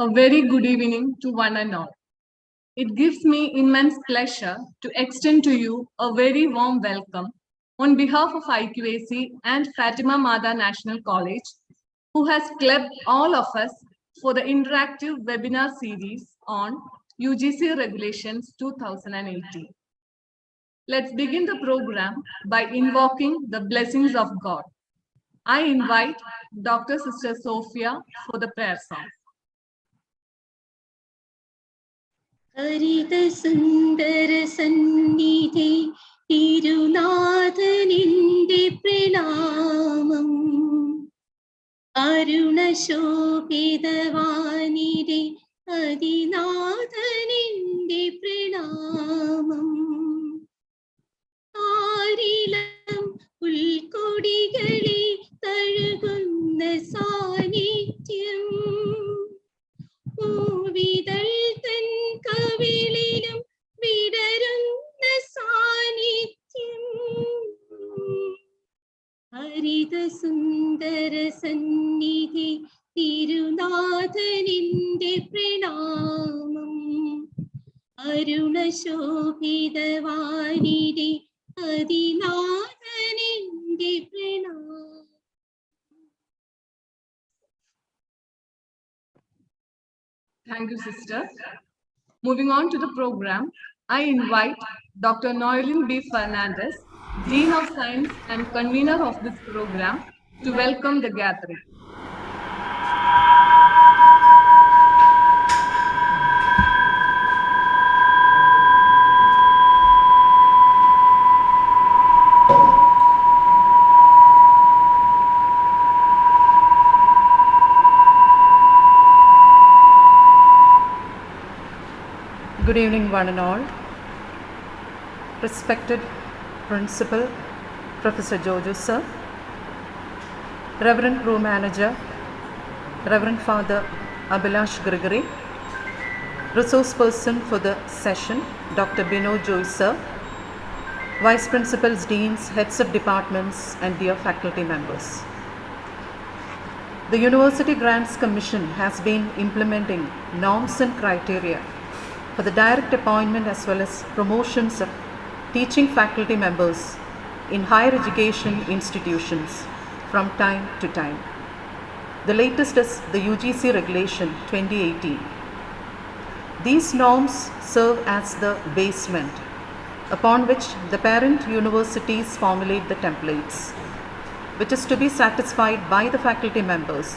A very good evening to one and all. It gives me immense pleasure to extend to you a very warm welcome on behalf of IQAC and Fatima Mada National College, who has clubbed all of us for the interactive webinar series on UGC Regulations 2018. Let's begin the program by invoking the blessings of God. I invite Dr. Sister Sophia for the prayer song. ഹരിത സുന്ദര സന്നിധി തിരുനാഥനിന്റെ പ്രണാമം അരുണശോഭിതവാനിരെ അതിനാഥനിന്റെ പ്രണാമം ആരിളം ഉൾക്കൊടികളെ തഴുകുന്ന സാന്നിധ്യം പൂവിതൾ തൻ കവിളിലും വിടരുന്ന സാന്നിധ്യം ഹരിത സുന്ദര സന്നിധി തിരുനാഥനിന്റെ പ്രണാമം അരുണശോഭിതവാനിരെ അതിനാഥനിന്റെ പ്രണാമം. Thank you, sister. Moving on to the program, I invite Dr. Noelin B. Fernandez, Dean of Science and convener of this program, to welcome the gathering. Good evening, one and all. Respected Principal, Professor Jojo Sir, Reverend Pro Manager, Reverend Father Abhilash Gregory, Resource Person for the session, Dr. Bino Joy Sir, Vice Principals, Deans, Heads of Departments, and dear faculty members. The University Grants Commission has been implementing norms and criteria for the direct appointment as well as promotions of teaching faculty members in higher education institutions from time to time. The latest is the UGC Regulation 2018. These norms serve as the basement upon which the parent universities formulate the templates, which is to be satisfied by the faculty members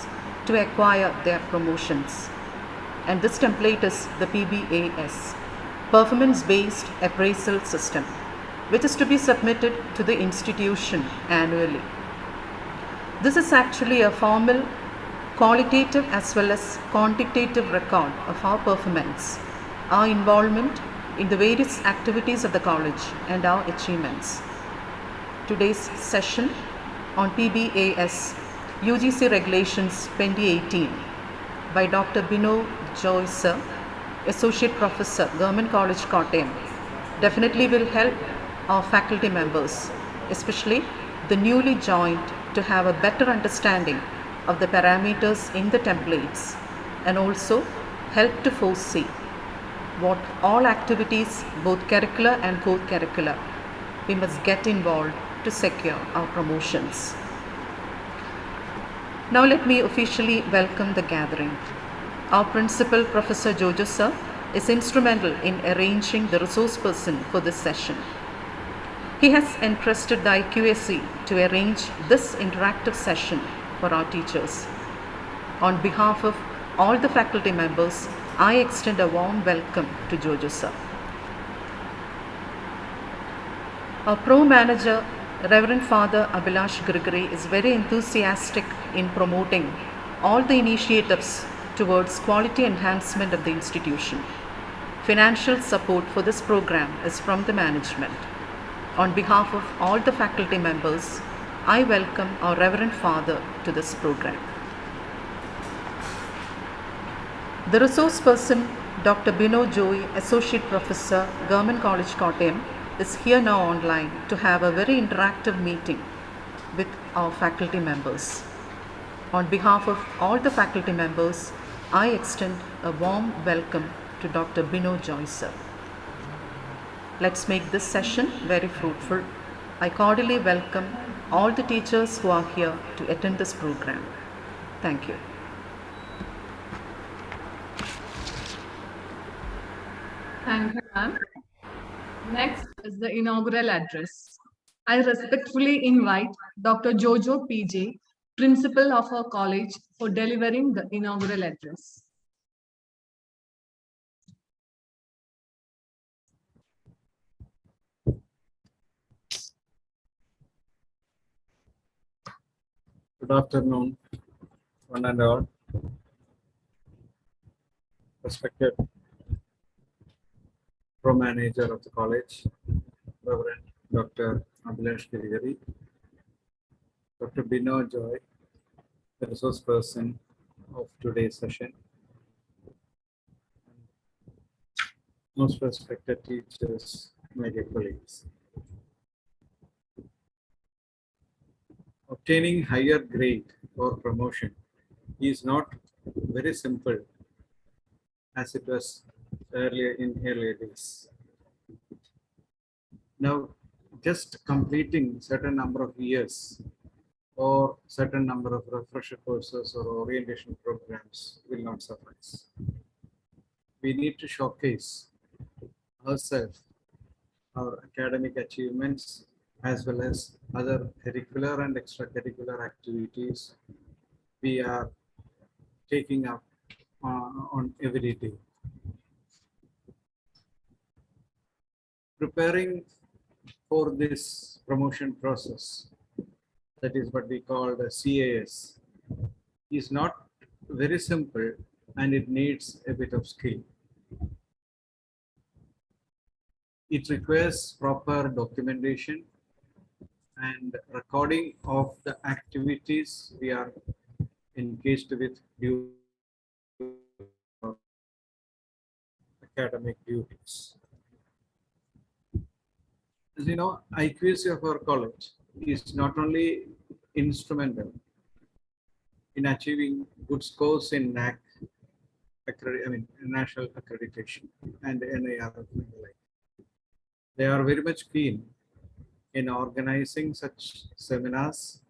to acquire their promotions. And this template is the PBAS, Performance-Based Appraisal System, which is to be submitted to the institution annually. This is actually a formal, qualitative as well as quantitative record of our performance, our involvement in the various activities of the college, and our achievements. Today's session on PBAS UGC Regulations 2018 by Dr. Bino Joy Sir, Associate Professor, Government College, Kottayam, definitely will help our faculty members, especially the newly joined, to have a better understanding of the parameters in the templates and also help to foresee what all activities, both curricular and co-curricular, we must get involved to secure our promotions. Now let me officially welcome the gathering. Our principal, Professor Jojo Sir, is instrumental in arranging the resource person for this session. He has entrusted the IQAC to arrange this interactive session for our teachers. On behalf of all the faculty members, I extend a warm welcome to Jojo Sir. Our Pro Manager, Reverend Father Abhilash Gregory, is very enthusiastic in promoting all the initiatives towards quality enhancement of the institution. Financial support for this program is from the management. On behalf of all the faculty members, I welcome our Reverend Father to this program. The resource person, Dr. Bino Joy, Associate Professor, Government College, Kottayam, is here now online to have a very interactive meeting with our faculty members. On behalf of all the faculty members, I extend a warm welcome to Dr. Bino Joy sir. Let's make this session very fruitful. I cordially welcome all the teachers who are here to attend this program. Thank you. Thank you, ma'am. Next is the inaugural address. I respectfully invite Dr. Jojo PJ, principal of our college, for delivering the inaugural address. Good afternoon, one and all. Respected pro-manager of the college, Reverend Dr. Abhilash Girigari, Dr. Bino Joy, the resource person of today's session, most respected teachers, my dear colleagues. Obtaining higher grade or promotion is not very simple as it was in earlier days. Now, just completing certain number of years or certain number of refresher courses or orientation programs will not suffice. We need to showcase ourselves, our academic achievements, as well as other curricular and extracurricular activities we are taking up on every day. Preparing for this promotion process, that is what we call the CAS, is not very simple and it needs a bit of skill. It requires proper documentation and recording of the activities we are engaged with due to academic duties. As you know, IQAC of our college is not only instrumental in achieving good scores in NAC, national accreditation, and NIR. They are very much keen in organizing such seminars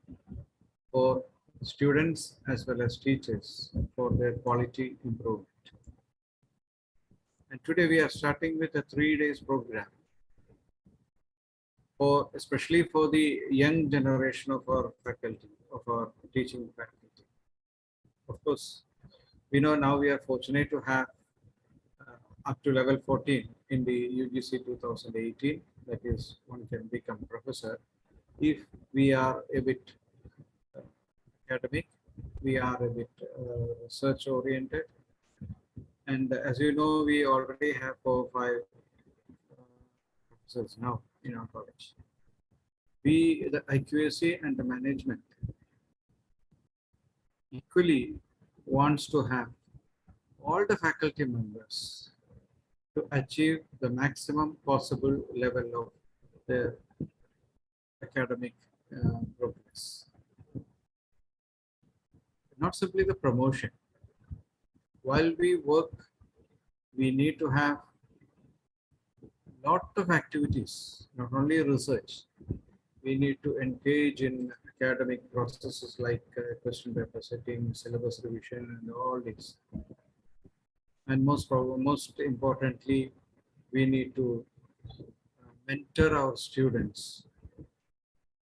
for students as well as teachers for their quality improvement. And today we are starting with a 3 days program for especially for the young generation of our faculty, of our teaching faculty. Of course, we know now we are fortunate to have up to level 14 in the UGC 2018, that is, one can become professor if we are a bit academic, we are a bit research oriented, and as you know, we already have 4 or 5 professors now in our college. We, the IQAC and the management, equally wants to have all the faculty members to achieve the maximum possible level of their academic progress. Not simply the promotion. While we work, we need to have lot of activities, not only research. We need to engage in academic processes like question paper setting, syllabus revision, and all this. And most importantly, we need to mentor our students.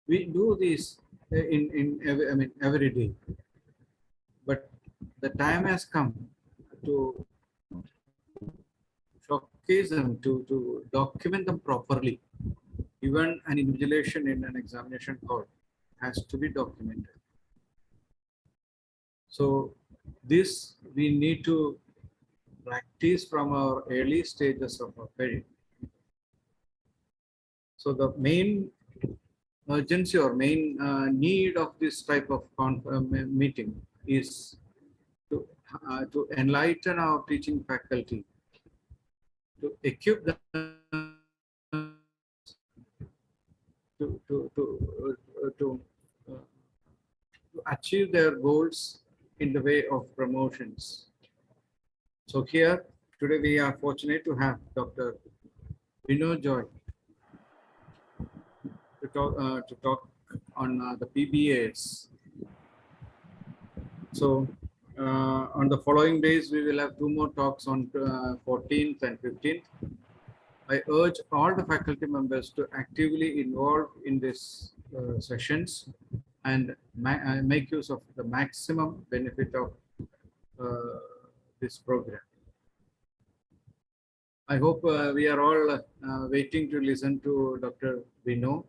We do this every day, but the time has come to showcase them, to document them properly. Even an invigilation in an examination hall has to be documented. So this we need to practice from our early stages of our career. So the main urgency or main need of this type of meeting is to enlighten our teaching faculty, to equip them to achieve their goals in the way of promotions So here, today we are fortunate to have Dr. Vinod Joy to talk on the PBAs. So on the following days, we will have 2 more talks on 14th and 15th. I urge all the faculty members to actively involve in these sessions and make use of the maximum benefit of this program. I hope we are all waiting to listen to Dr. Vino.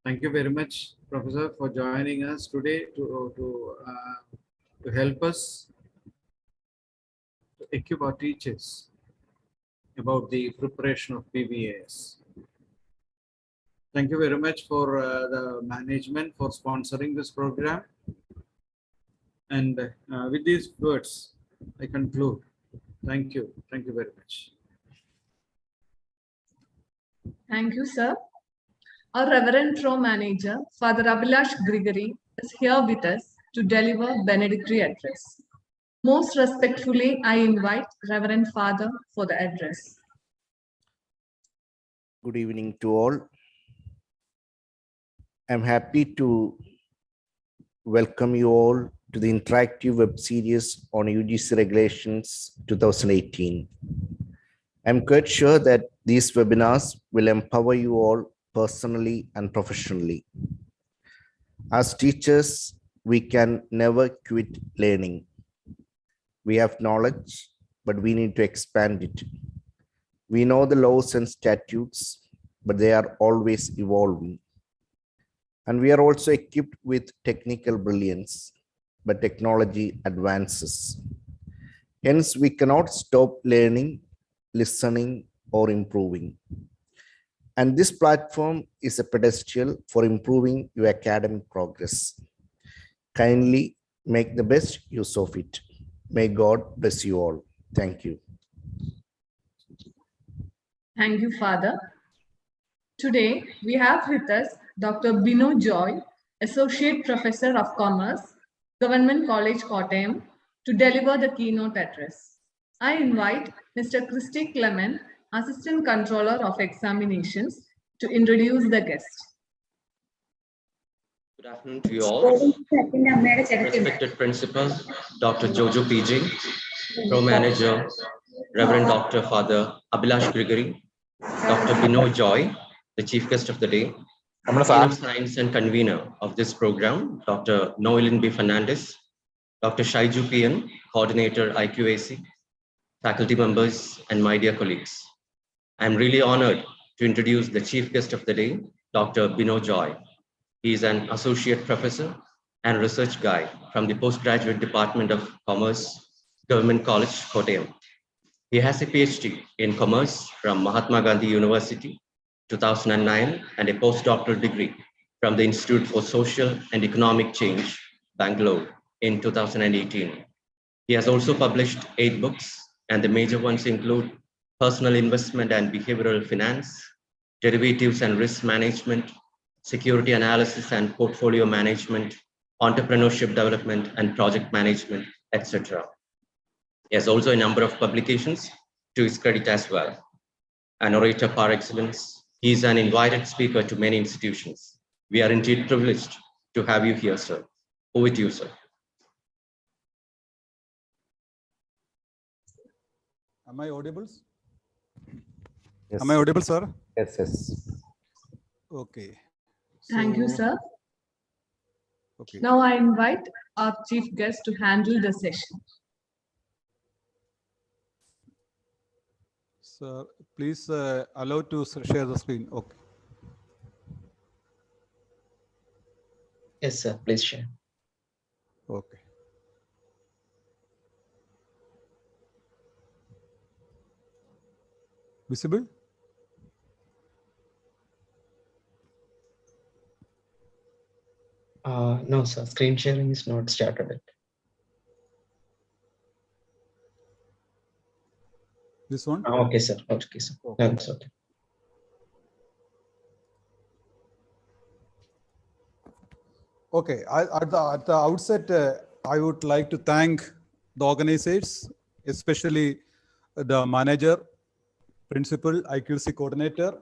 Thank you very much, Professor, for joining us today to help us to equip our teachers about the preparation of PBAs. Thank you very much for the management for sponsoring this program. And with these words, I conclude. Thank you. Thank you very much. Thank you, sir. Our Reverend Pro Manager, Father Abhilash Grigory, is here with us to deliver benedictory address. Most respectfully, I invite Reverend Father for the address. Good evening to all. I'm happy to welcome you all to the interactive web series on UGC Regulations 2018. I'm quite sure that these webinars will empower you all personally and professionally. As teachers, we can never quit learning. We have knowledge, but we need to expand it. We know the laws and statutes, but they are always evolving. And we are also equipped with technical brilliance, but technology advances. Hence, we cannot stop learning, listening, or improving. And this platform is a pedestal for improving your academic progress. Kindly make the best use of it. May God bless you all. Thank you. Thank you, Father. Today, we have with us Dr. Bino Joy, Associate Professor of Commerce, Government College, Kottayam, to deliver the keynote address. I invite Mr. Christy Clement, Assistant Controller of Examinations, to introduce the guest. Good afternoon to you all. Respected Principal, Dr. Jojo PG, Pro Manager, Reverend Dr. Father Abhilash Grigory, Dr. Bino Joy, the Chief Guest of the Day, Dean of Science and Convener of this program, Dr. Noelin B. Fernandez, Dr. Shaiju PN, Coordinator IQAC, faculty members, and my dear colleagues. I'm really honored to introduce the Chief Guest of the Day, Dr. Bino Joy. He is an Associate Professor and Research Guide from the Postgraduate Department of Commerce, Government College, Kottayam. He has a PhD in Commerce from Mahatma Gandhi University, 2009, and a postdoctoral degree from the Institute for Social and Economic Change, Bangalore, in 2018. He has also published 8 books, and the major ones include Personal Investment and Behavioral Finance, Derivatives and Risk Management, Security Analysis and Portfolio Management, Entrepreneurship Development and Project Management, etc. He has also a number of publications to his credit as well. An orator par excellence, he is an invited speaker to many institutions. We are indeed privileged to have you here, sir. Over to you, sir. Am I audible? Yes. Am I audible, sir? Yes, yes. Okay. Thank you, So- sir. Okay. Now I invite our chief guest to handle the session. Sir, please allow to share the screen. Okay. Yes, sir. Please share. Okay. Visible? No, sir. Screen sharing is not started yet. This one? Okay, sir. Okay, sir. No, it's okay. Okay. At the outset, I would like to thank the organizers especially the manager, principal, IQC coordinator,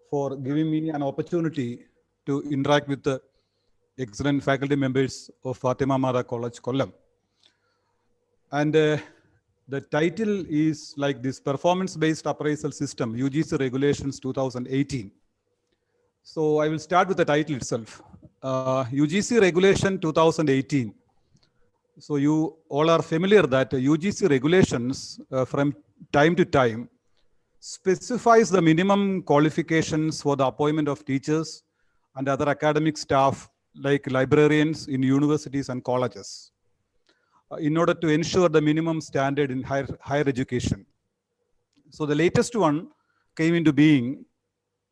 for giving me an opportunity to interact with the excellent faculty members of Fatima Mada College, Kollam. And the title is like this: Performance-Based Appraisal System, UGC Regulations 2018. So I will start with the title itself. UGC Regulation 2018. So you all are familiar that UGC regulations from time to time specifies the minimum qualifications for the appointment of teachers and other academic staff like librarians in universities and colleges in order to ensure the minimum standard in higher education. So the latest one came into being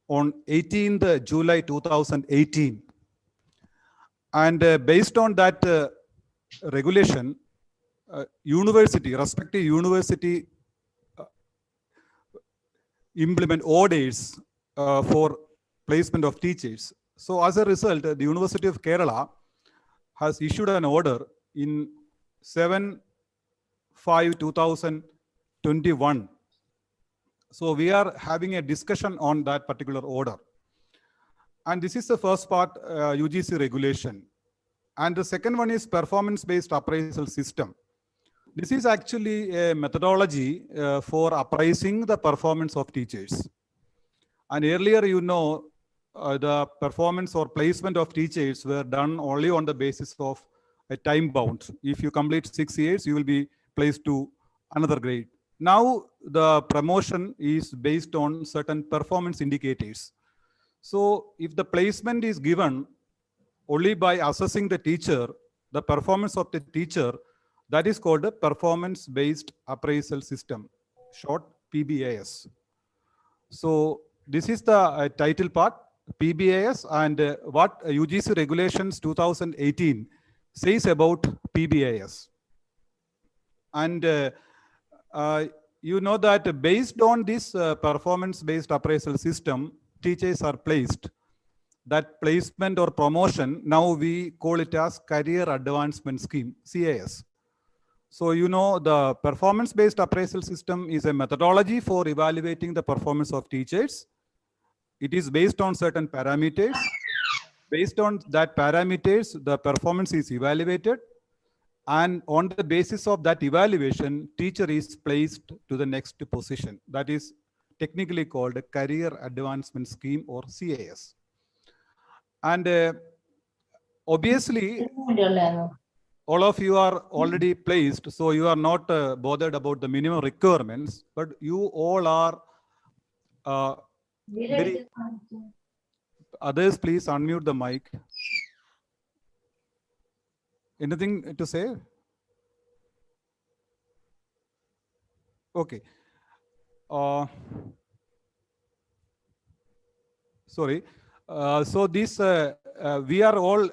on 18th July 2018. And based on that regulation, respective university implement orders for placement of teachers. So as a result, the University of Kerala has issued an order in 7/5/2021. So we are having a discussion on that particular order. And this is the first part, UGC regulation. And the second one is performance-based appraisal system. This is actually a methodology for appraising the performance of teachers. And earlier, the performance or placement of teachers were done only on the basis of a time bound. If you complete 6 years, you will be placed to another grade. Now, the promotion is based on certain performance indicators. So if the placement is given only by assessing the teacher, the performance of the teacher, that is called a performance-based appraisal system, short PBAS. So this is the title part, PBAS, and what UGC Regulations 2018 says about PBAS. And you know that based on this performance-based appraisal system, teachers are placed. That placement or promotion, now we call it as Career Advancement Scheme, CAS. So the performance-based appraisal system is a methodology for evaluating the performance of teachers. It is based on certain parameters. Based on that parameters, the performance is evaluated. And on the basis of that evaluation, teacher is placed to the next position. That is technically called a Career Advancement Scheme or CAS. And obviously, all of you are already placed, so you are not bothered about the minimum requirements, but you all are very... Others, please unmute the mic. Anything to say? Okay. Sorry. So this, we are all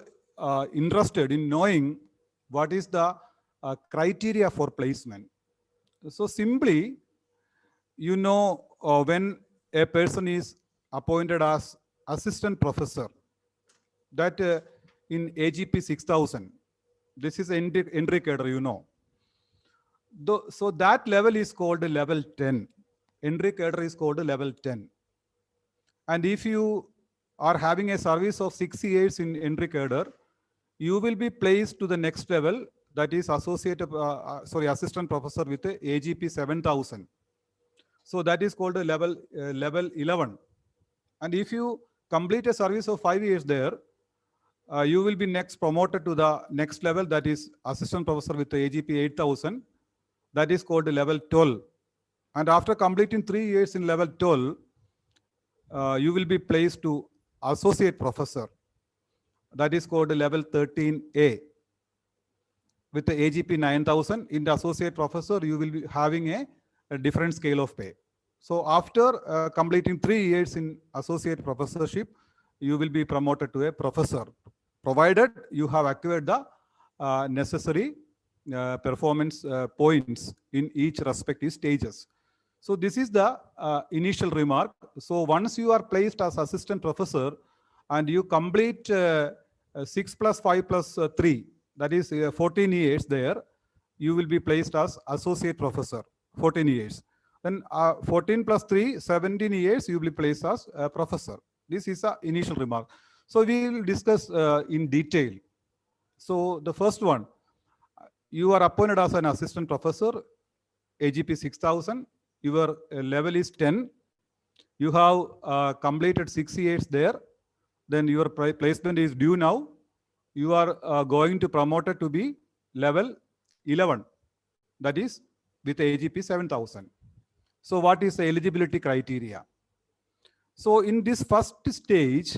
interested in knowing what is the criteria for placement. So simply, when a person is appointed as assistant professor, that in AGP 6000, this is entry cadre, So that level is called level 10. Entry cadre is called level 10. And if you are having a service of 6 years in entry cadre, you will be placed to the next level, that is assistant professor with AGP 7000. So that is called a level 11. And if you complete a service of 5 years there, you will be next promoted to the next level, that is assistant professor with AGP 8000. That is called level 12. And after completing 3 years in level 12, you will be placed to associate professor. That is called level 13A. With the AGP 9000, in the associate professor, you will be having a different scale of pay. So after completing 3 years in associate professorship, you will be promoted to a professor, provided you have acquired the necessary performance points in each respective stages. So this is the initial remark. So once you are placed as assistant professor and you complete 6 + 5 + 3, that is 14 years there, you will be placed as associate professor, 14 years. Then 14 plus 3, 17 years, you will be placed as a professor. This is the initial remark. So we will discuss in detail. So the first one, you are appointed as an assistant professor, AGP 6000, your level is 10. You have completed 6 years there. Then your placement is due now. You are going to promote it to be level 11. That is with AGP 7000. So what is the eligibility criteria? So in this first stage,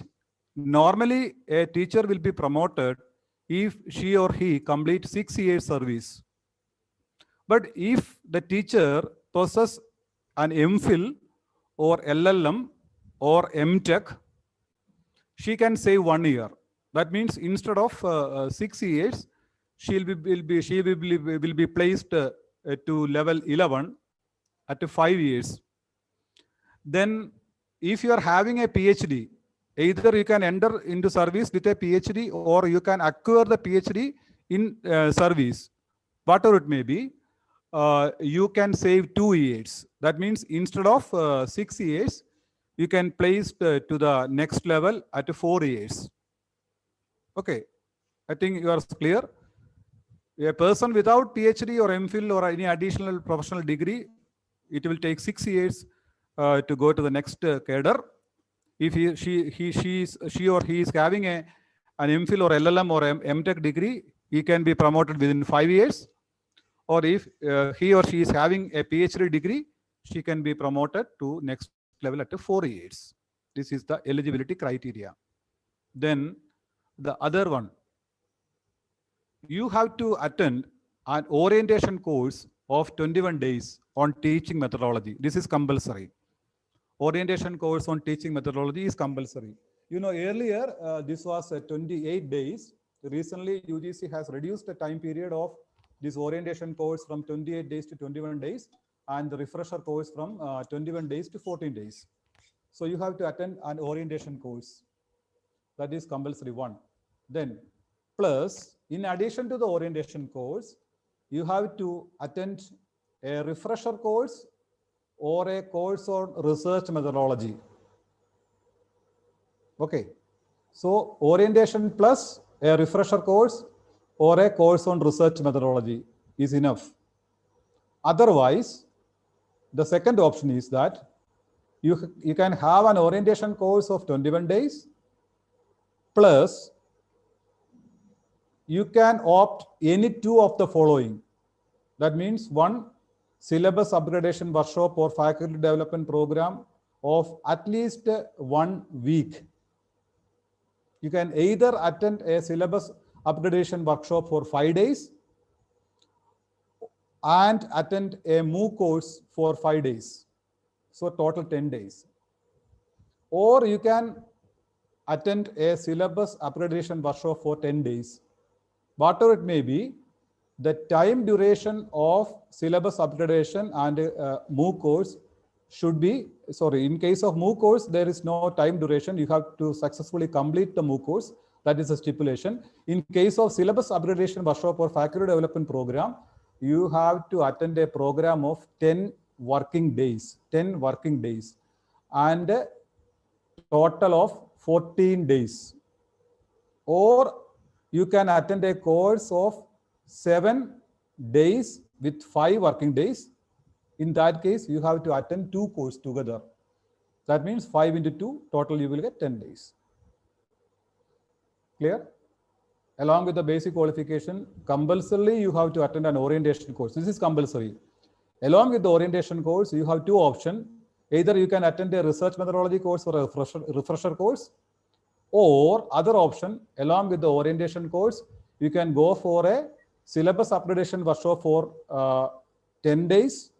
normally a teacher will be promoted if she or he completes 6 years service. But if the teacher possesses an MPhil or LLM or MTech, she can save 1 year. That means instead of 6 years, she will be placed to level 11 at 5 years. Then if you are having a PhD, either you can enter into service with a PhD or you can acquire the PhD in service, whatever it may be, you can save 2 years. That means instead of 6 years, you can place to the next level at 4 years. Okay, I think you are clear. A person without PhD or MPhil or any additional professional degree, it will take 6 years to go to the next cadre. If she or he is having an MPhil or LLM or MTech degree, he can be promoted within 5 years. Or if he or she is having a PhD degree, she can be promoted to next level at 4 years. This is the eligibility criteria. Then the other one, you have to attend an orientation course of 21 days on teaching methodology. This is compulsory. Orientation course on teaching methodology is compulsory. You know, earlier this was 28 days. Recently, UGC has reduced the time period of this orientation course from 28 days to 21 days and the refresher course from 21 days to 14 days. So you have to attend an orientation course. That is compulsory one. Then plus, in addition to the orientation course, you have to attend a refresher course or a course on research methodology. Okay. So orientation plus a refresher course or a course on research methodology is enough. Otherwise, the second option is that you can have an orientation course of 21 days plus you can opt any two of the following. That means one, syllabus upgradation workshop or faculty development program of at least 1 week. You can either attend a syllabus upgradation workshop for 5 days and attend a MOOC course for 5 days. So total 10 days. Or you can attend a syllabus upgradation workshop for 10 days. Whatever it may be, the time duration of syllabus upgradation and MOOC course should be, sorry, in case of MOOC course, there is no time duration. You have to successfully complete the MOOC course. That is a stipulation. In case of syllabus upgradation workshop or faculty development program, you have to attend a program of 10 working days, and a total of 14 days. Or you can attend a course of 7 days with 5 working days. In that case, you have to attend 2 courses together. That means 5 into 2, total you will get 10 days. Clear? Along with the basic qualification, compulsorily you have to attend an orientation course. This is compulsory. Along with the orientation course, you have 2 options. Either you can attend a research methodology course or a refresher course, or other option, along with the orientation course, you can go for a syllabus upgradation workshop for 10 days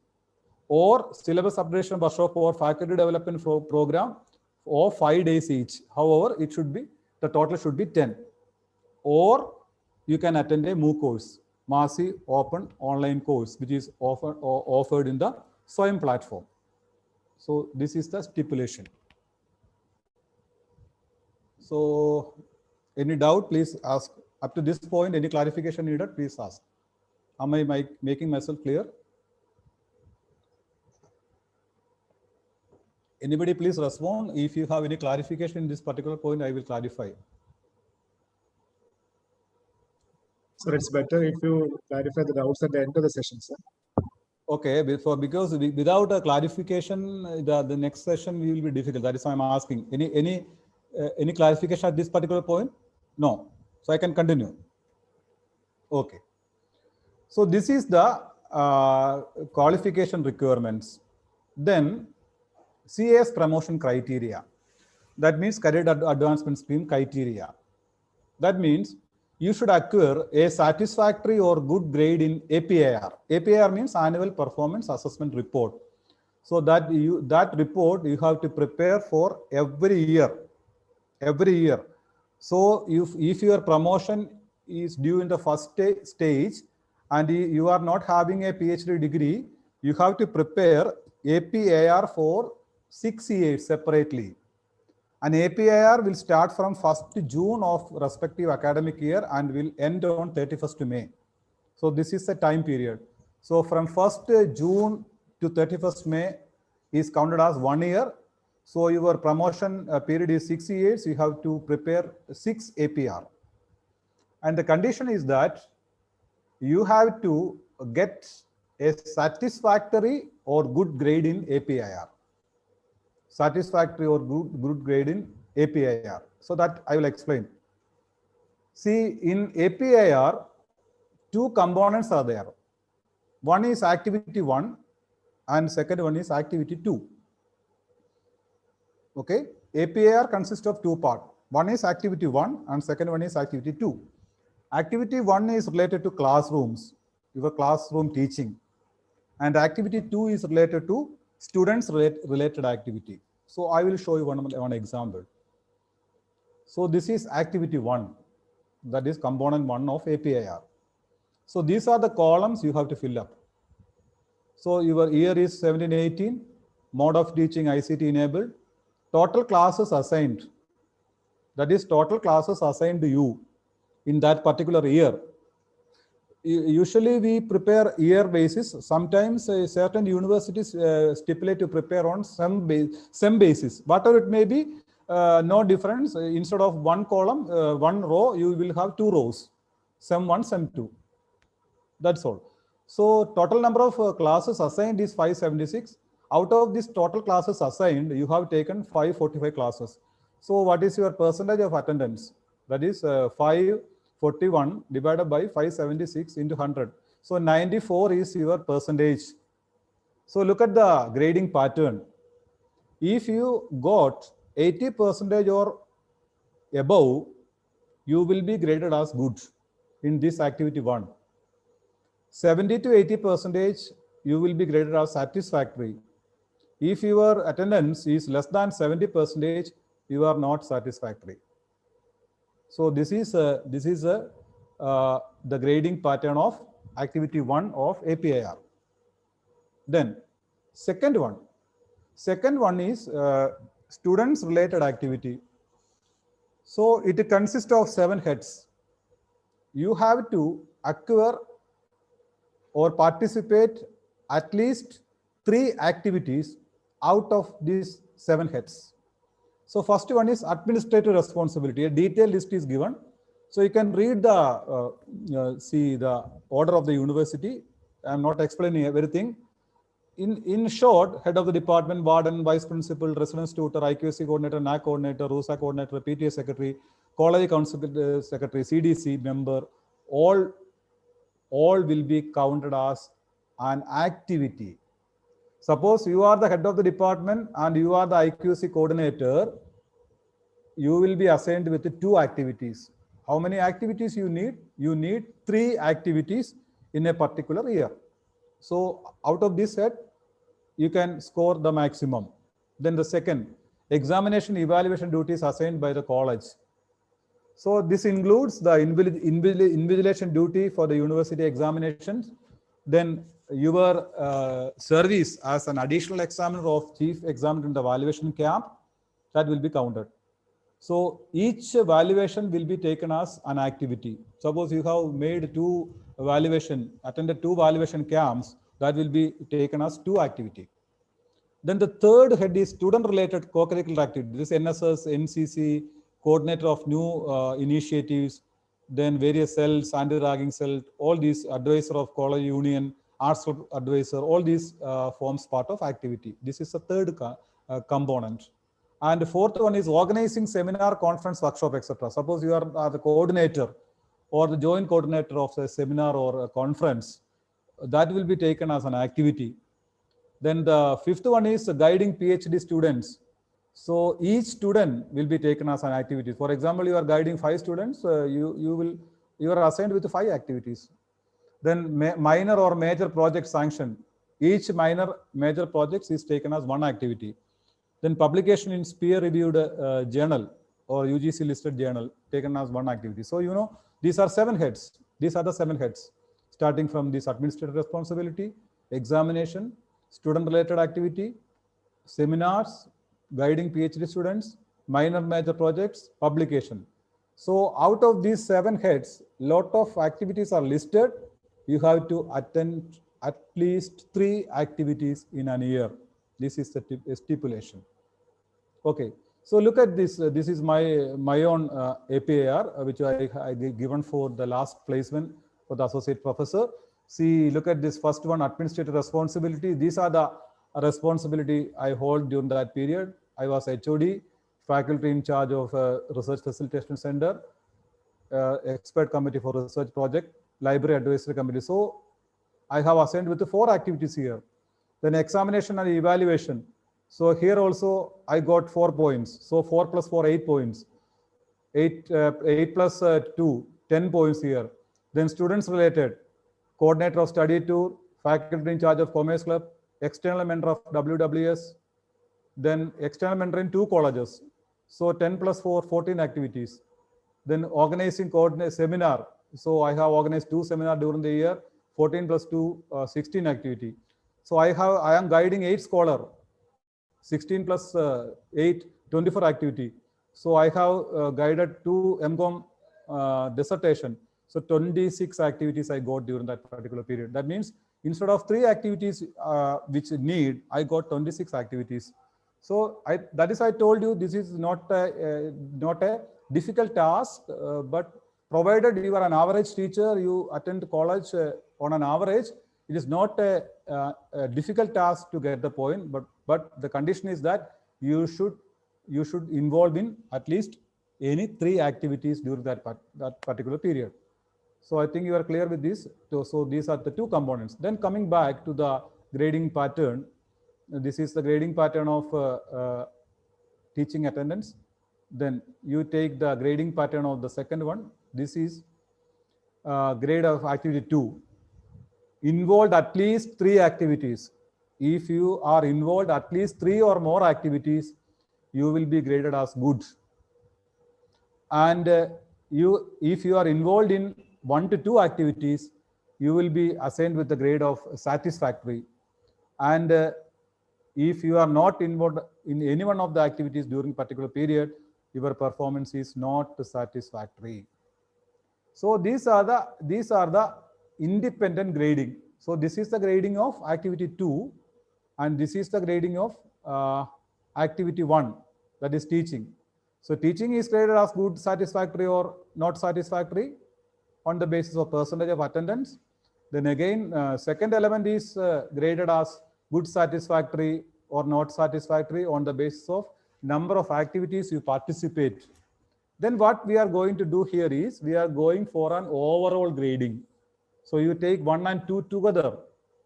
or syllabus upgradation workshop for faculty development program for 5 days each. However, it should be, the total should be 10. Or you can attend a MOOC course, massive open online course, which is offered in the SWAYAM platform. So this is the stipulation. So any doubt, please ask. Up to this point, any clarification needed, please ask. Am I making myself clear? Anybody please respond. If you have any clarification in this particular point, I will clarify. So it's better if you clarify the doubts at the end of the session, sir. Okay, because without a clarification, the next session will be difficult. That is why I'm asking. Any clarification at this particular point? No. So I can continue. Okay. So this is the qualification requirements. Then CAS promotion criteria. That means career advancement scheme criteria. That means you should acquire a satisfactory or good grade in APAR. APAR means annual performance assessment report. So that report you have to prepare for every year. Every year. So if your promotion is due in the first stage and you are not having a PhD degree, you have to prepare APAR for 6 years separately. An APAR will start from 1st June of respective academic year and will end on 31st May. So this is the time period. So from 1st June to 31st May is counted as 1 year. So your promotion period is 6 years. You have to prepare 6 APR. And the condition is that you have to get a satisfactory or good grade in APIR. Satisfactory or good grade in APIR. So that I will explain. See, in APIR, 2 components are there. One is activity 1 and second one is activity 2. Okay, APIR consists of 2 parts. One is activity 1 and second one is activity 2. Activity 1 is related to classrooms, your classroom teaching. And activity 2 is related to students related activity. So I will show you one example. So this is activity 1, that is component 1 of APIR. So these are the columns you have to fill up. So your year is 17-18, mode of teaching ICT enabled, total classes assigned, that is total classes assigned to you in that particular year. Usually we prepare year basis. Sometimes certain universities stipulate to prepare on some basis. Whatever it may be, no difference. Instead of 1 column, 1 row, you will have 2 rows, SEM 1, SEM 2. That's all. So total number of classes assigned is 576. Out of this total classes assigned, you have taken 545 classes. So what is your percentage of attendance? That is 541 divided by 576 into 100. So 94 is your percentage. So look at the grading pattern. If you got 80% or above, you will be graded as good in this activity 1. 70 to 80%, you will be graded as satisfactory. If your attendance is less than 70%, you are not satisfactory. So this is the grading pattern of activity 1 of APIR. Then second one is students related activity. So it consists of 7 heads. You have to acquire or participate at least 3 activities out of these 7 heads. So first one is administrative responsibility. A detailed list is given. So you can read see the order of the university. I'm not explaining everything. In short, head of the department, warden, vice principal, residence tutor, IQC coordinator, NAC coordinator, RUSA coordinator, PTA secretary, college council secretary, CDC member, all will be counted as an activity. Suppose you are the head of the department and you are the IQC coordinator, you will be assigned with 2 activities. How many activities you need? You need 3 activities in a particular year. So out of this set, you can score the maximum. Then the second, examination evaluation duties assigned by the college. So this includes the invigilation duty for the university examinations. Then your service as an additional examiner of chief examiner in the evaluation camp, that will be counted. So each evaluation will be taken as an activity. Suppose you have made 2 attended 2 valuation camps, that will be taken as 2 activity. Then the third head is student-related co-curricular activity. This NSS, NCC, coordinator of new initiatives, then various cells, anti-ragging cell, all these, advisor of college union, arts advisor, all these forms part of activity. This is the third component. And the fourth one is organizing seminar, conference, workshop, etc. Suppose you are the coordinator or the joint coordinator of a seminar or a conference, that will be taken as an activity. Then the fifth one is guiding PhD students. So each student will be taken as an activity. For example, you are guiding 5 students, you are assigned with 5 activities. Then minor or major project sanction. Each minor major projects is taken as 1 activity. Then publication in peer-reviewed journal or UGC listed journal taken as 1 activity. So you know these are 7 heads. These are the 7 heads, starting from this administrative responsibility, examination, student-related activity, seminars, guiding PhD students, minor major projects, publication. So out of these 7 heads, lot of activities are listed. You have to attend at least 3 activities in a year. This is the stipulation. Okay, so look at this. This is my own APAR, which I given for the last placement for the associate professor. See, look at this first one, administrative responsibility. These are the responsibility I hold during that period. I was HOD, faculty in charge of research facilitation center, expert committee for research project, library advisory committee. So I have assigned with 4 activities here. Then examination and evaluation. So here also I got 4 points. So 4 plus 4, 8 points. 8 plus 2, 10 points here. Then students related, coordinator of study tour, faculty in charge of commerce club, external mentor of WWS, then external mentor in 2 colleges. So 10 plus 4, 14 activities. Then organizing coordinate seminar. So I have organized 2 seminars during the year, 14 plus 2, 16 activity. So I am guiding 8 scholar, 16 plus 8, 24 activity. So I have guided 2 MCOM dissertation. So 26 activities I got during that particular period. That means instead of 3 activities which need, I got 26 activities. So that is I told you this is not a difficult task, but provided you are an average teacher, you attend college on an average, it is not a difficult task to get the point, but the condition is that you should involve in at least any 3 activities during that particular period. So I think you are clear with this. So these are the 2 components. Then coming back to the grading pattern, this is the grading pattern of teaching attendance. Then you take the grading pattern of the second one. This is grade of activity 2. Involved at least 3 activities. If you are involved at least 3 or more activities, you will be graded as good. And if you are involved in 1 to 2 activities, you will be assigned with the grade of satisfactory. And if you are not involved in any one of the activities during particular period, your performance is not satisfactory. So these are the independent grading. So this is the grading of activity 2, and this is the grading of activity 1, that is teaching. So teaching is graded as good, satisfactory, or not satisfactory on the basis of percentage of attendance. Then again, second element is graded as good, satisfactory, or not satisfactory on the basis of number of activities you participate. Then what we are going to do here is we are going for an overall grading. So you take 1 and 2 together,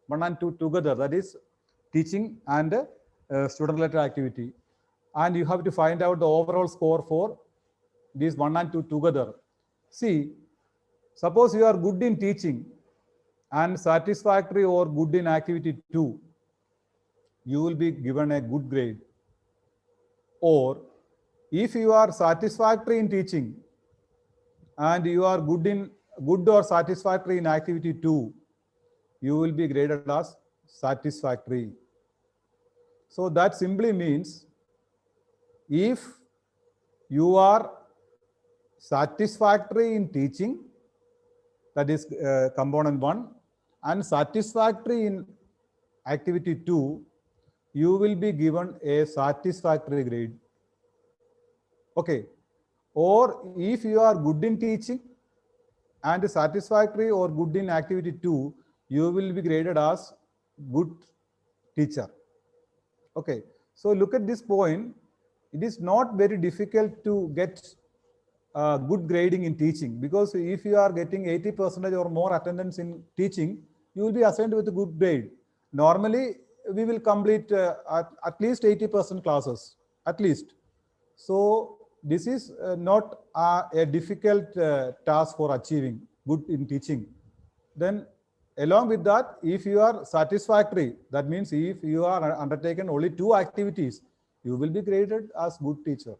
1 and 2 together, that is teaching and student-related activity. And you have to find out the overall score for these 1 and 2 together. See, suppose you are good in teaching and satisfactory or good in activity 2, you will be given a good grade. Or if you are satisfactory in teaching and you are good or satisfactory in activity 2, you will be graded as satisfactory. So that simply means if you are satisfactory in teaching that is component 1, and satisfactory in activity 2, you will be given a satisfactory grade. Okay. Or if you are good in teaching and satisfactory or good in activity 2, you will be graded as good teacher. Okay. So look at this point. It is not very difficult to get good grading in teaching, because if you are getting 80% or more attendance in teaching, you will be assigned with a good grade. Normally, we will complete at least 80% classes, at least. So this is not a difficult task for achieving good in teaching. Then along with that, if you are satisfactory, that means if you are undertaken only 2 activities, you will be graded as good teacher.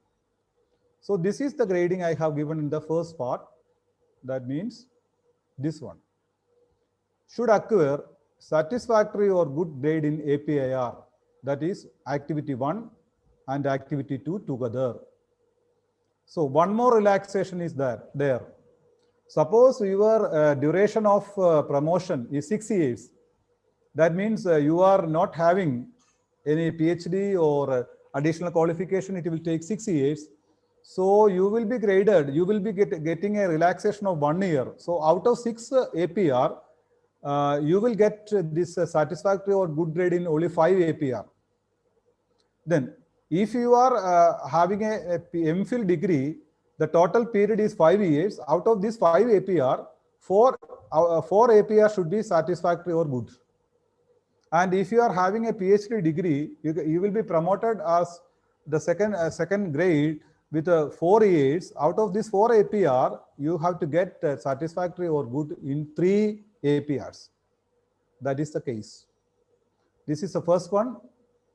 So this is the grading I have given in the first part. That means this one should acquire satisfactory or good grade in APIR, that is activity 1 and activity 2 together. So one more relaxation is there. Suppose your duration of promotion is 6 years. That means you are not having any PhD or additional qualification. It will take 6 years. So you will be graded. You will be getting a relaxation of 1 year. So out of 6 APR, you will get this satisfactory or good grade in only 5 APR. Then if you are having a MPhil degree, the total period is 5 years. Out of this 5 APR, 4 APR should be satisfactory or good. And if you are having a PhD degree, you will be promoted as the second grade with 4 years. Out of this 4 APR, you have to get satisfactory or good in 3 APRs. That is the case. This is the first one.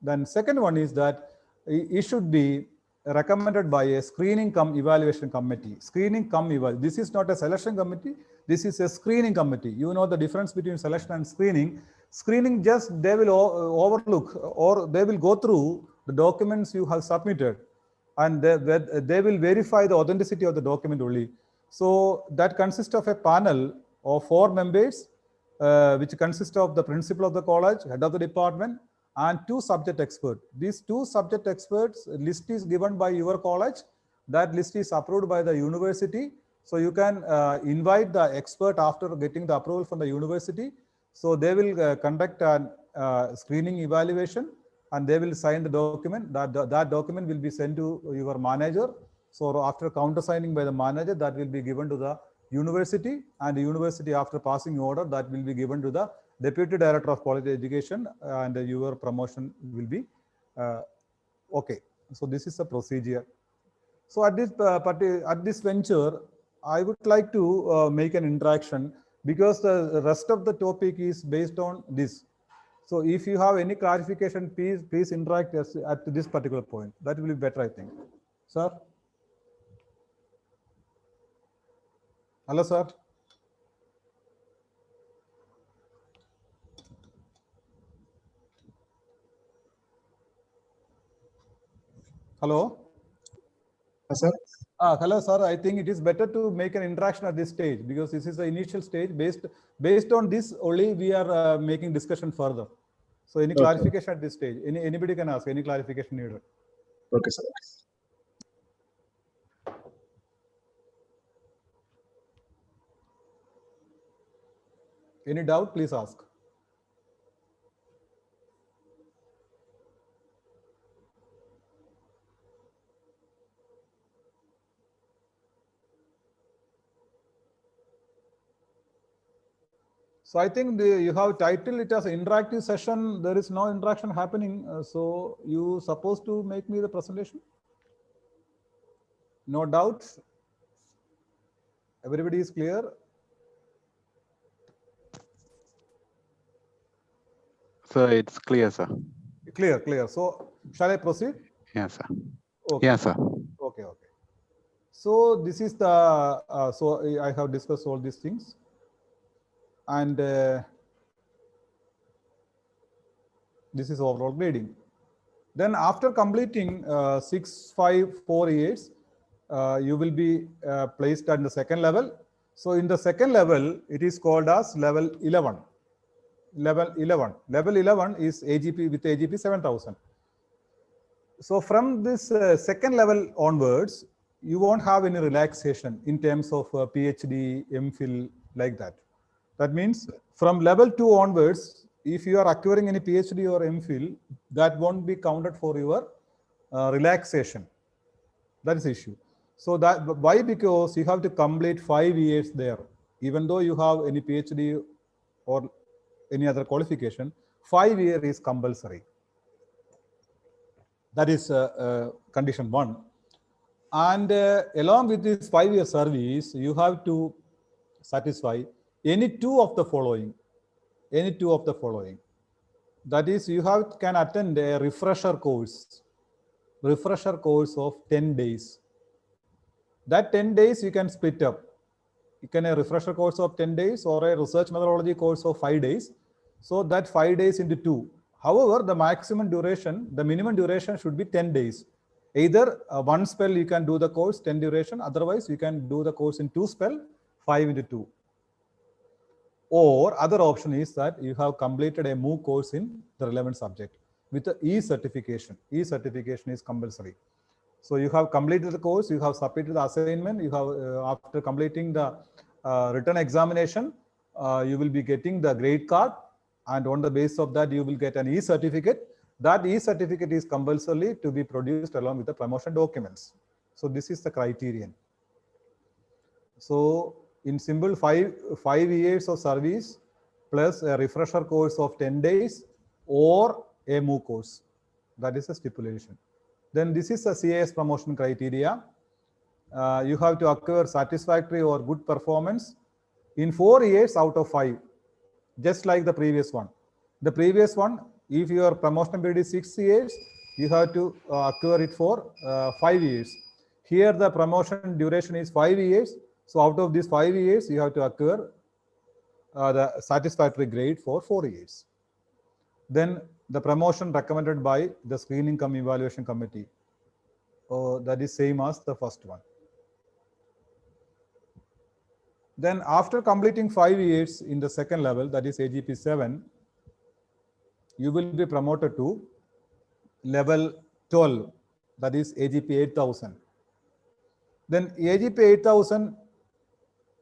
Then second one is that it should be recommended by a screening cum evaluation committee. Screening cum evaluation. This is not a selection committee. This is a screening committee. You know the difference between selection and screening. Screening, just they will overlook or they will go through the documents you have submitted, and they will verify the authenticity of the document only. So that consists of a panel of 4 members, which consists of the principal of the college, head of the department, and 2 subject experts. These 2 subject experts list is given by your college. That list is approved by the university. So you can invite the expert after getting the approval from the university. So they will conduct a screening evaluation, and they will sign the document. That document will be sent to your manager. So after countersigning by the manager, that will be given to the university, and the university, after passing order, that will be given to the Deputy Director of Quality Education, and your promotion will be okay. So this is the procedure. So at this venture, I would like to make an interaction, because the rest of the topic is based on this. So if you have any clarification, please interact at this particular point. That will be better, I think. Sir? Hello, sir. Hello. Sir? Hello, sir. I think it is better to make an interaction at this stage, because this is the initial stage. Based on this only, we are making discussion further. So any clarification at this stage? Anybody can ask any clarification needed. Okay, sir. Any doubt, please ask. So I think you have titled it as an interactive session. There is no interaction happening. So you supposed to make me the presentation? No doubt. Everybody is clear? Sir, it's clear, sir. Clear. So shall I proceed? Yes, sir. Okay. Yes, sir. Okay. So this is the, so I have discussed all these things. And this is overall grading. Then after completing 6, 5, 4 years, you will be placed at the second level. So in the second level, it is called as level 11. Level 11. Level 11 is AGP with AGP 7000. So from this second level onwards, you won't have any relaxation in terms of PhD, MPhil, like that. That means from level 2 onwards, if you are acquiring any PhD or MPhil, that won't be counted for your relaxation. That is the issue. So that why? Because you have to complete 5 years there. Even though you have any PhD or any other qualification, 5 years is compulsory. That is condition 1. And along with this 5-year service, you have to satisfy any two of the following. Any two of the following. That is, you can attend a refresher course of 10 days. That 10 days you can split up. You can a refresher course of 10 days or a research methodology course of 5 days. So that 5 days into 2. However, the maximum duration, the minimum duration should be 10 days. Either one spell you can do the course 10 duration, otherwise you can do the course in 2 spell 5 into 2. Or other option is that you have completed a MOOC course in the relevant subject with the e-certification. E-certification is compulsory. So you have completed the course, you have submitted the assignment, you have after completing the written examination, you will be getting the grade card, and on the basis of that you will get an e-certificate. That e-certificate is compulsory to be produced along with the promotion documents. So this is the criterion. So in simple, 5 years of service plus a refresher course of 10 days or a MOOC course. That is a stipulation. Then this is a CAS promotion criteria. You have to acquire satisfactory or good performance in 4 years out of 5, just like the previous one. The previous one, if your promotion period is 6 years, you have to acquire it for 5 years. Here the promotion duration is 5 years. So out of these 5 years, you have to acquire the satisfactory grade for 4 years. Then the promotion recommended by the screening cum evaluation committee. That is same as the first one. Then after completing 5 years in the second level, that is AGP 7, you will be promoted to level 12, that is AGP 8000. Then AGP 8000,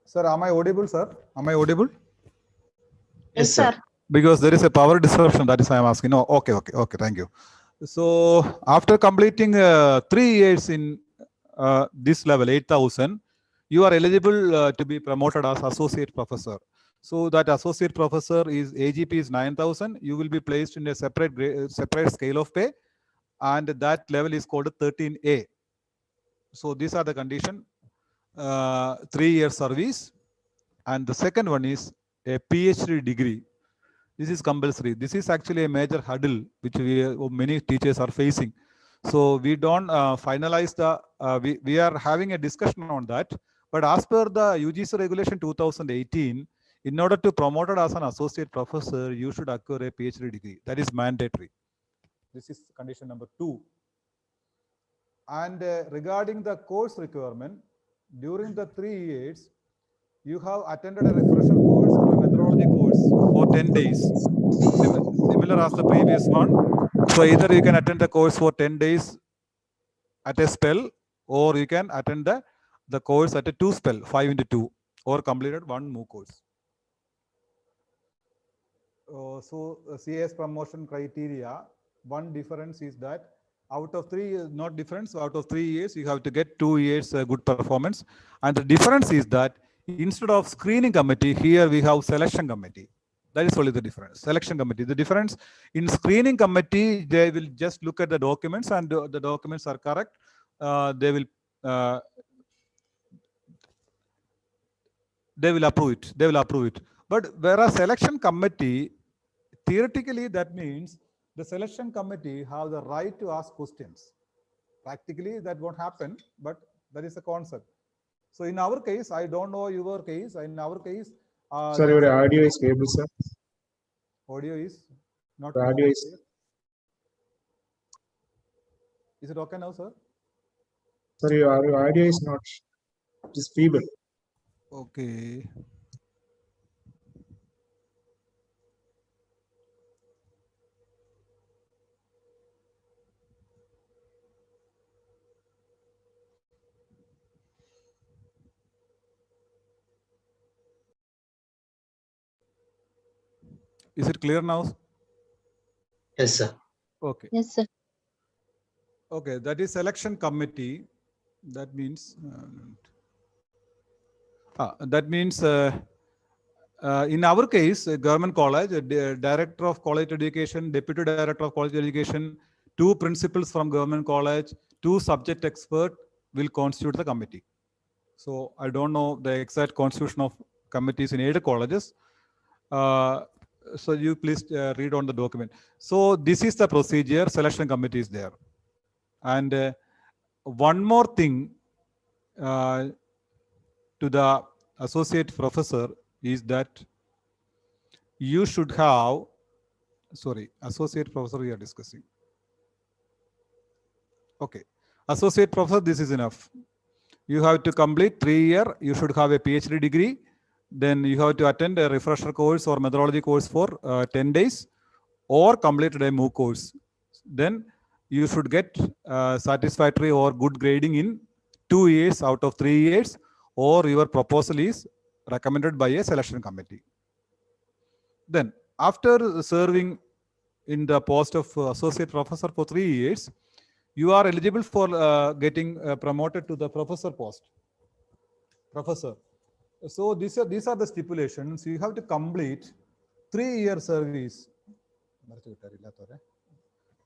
sir, am I audible, sir? Am I audible? Yes, sir. Because there is a power disruption, that is why I am asking. No, okay, thank you. So after completing 3 years in this level 8000, you are eligible to be promoted as associate professor. So that associate professor is AGP is 9000. You will be placed in a separate scale of pay, and that level is called 13A. So these are the condition: 3-year service, and the second one is a PhD degree. This is compulsory. This is actually a major hurdle which many teachers are facing. So we don't finalize the, we are having a discussion on that. But as per the UGC regulation 2018, in order to promote it as an associate professor, you should acquire a PhD degree. That is mandatory. This is condition number 2. And regarding the course requirement, during the 3 years, you have attended a refresher course or a methodology course for 10 days, similar as the previous one. So either you can attend the course for 10 days at a spell, or you can attend the course at a 2 spell, 5 into 2, or completed 1 MOOC course. So CAS promotion criteria, one difference is that out of 3 years, not difference, out of 3 years, you have to get 2 years good performance. And the difference is that instead of screening committee, here we have selection committee. That is only the difference. Selection committee. The difference in screening committee, they will just look at the documents, and the documents are correct. They will approve it. They will approve it. But whereas selection committee, theoretically, that means the selection committee have the right to ask questions. Practically, that won't happen, but that is a concept. So in our case, I don't know your case. In our case, Sir, your audio is stable, sir. Audio is not. The audio is. Is it okay now, sir? Sir, your audio is not. It is feeble. Okay. Is it clear now? Yes, sir. Okay. Yes, sir. Okay, that is selection committee. That means in our case, government college, director of college education, deputy director of college education, 2 principals from government college, 2 subject expert will constitute the committee. So I don't know the exact constitution of committees in aided colleges. So you please read on the document. So this is the procedure. Selection committee is there. And one more thing to the associate professor is that you should have, sorry, associate professor we are discussing. Okay, associate professor, this is enough. You have to complete 3 years. You should have a PhD degree. Then you have to attend a refresher course or methodology course for 10 days or complete a MOOC course. Then you should get satisfactory or good grading in 2 years out of 3 years, or your proposal is recommended by a selection committee. Then after serving in the post of associate professor for 3 years, you are eligible for getting promoted to the professor post. Professor. So these are the stipulations. You have to complete 3-year service.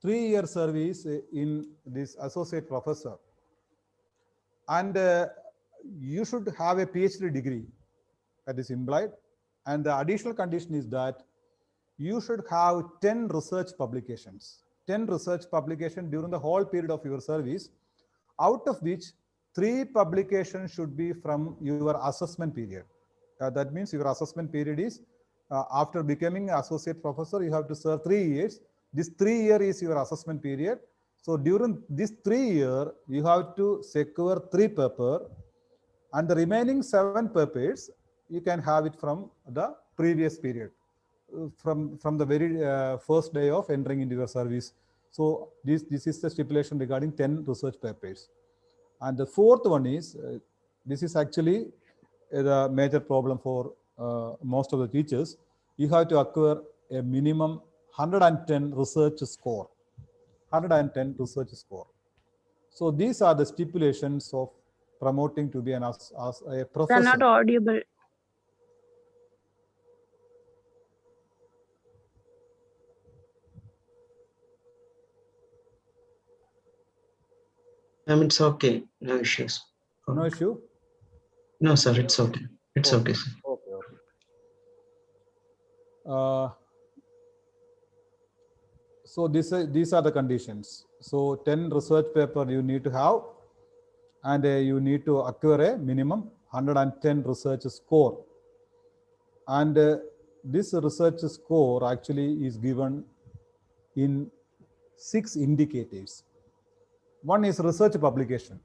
3-year service in this associate professor. And you should have a PhD degree that is implied. And the additional condition is that you should have 10 research publications. 10 research publications during the whole period of your service, out of which 3 publications should be from your assessment period. That means your assessment period is after becoming associate professor, you have to serve 3 years. This 3 year is your assessment period. So during this 3 year, you have to secure 3 papers, and the remaining 7 papers, you can have it from the previous period, from the very first day of entering into your service. So this is the stipulation regarding 10 research papers. And the fourth one is, this is actually the major problem for most of the teachers. You have to acquire a minimum 110 research score. 110 research score. So these are the stipulations of promoting to be as a professor. They're not audible. It's okay. No issues. No issue? No, sir. It's okay. It's okay, sir. Okay, okay. So these are the conditions. So 10 research paper you need to have, and you need to acquire a minimum 110 research score. And this research score actually is given in 6 indicators. One is research publication.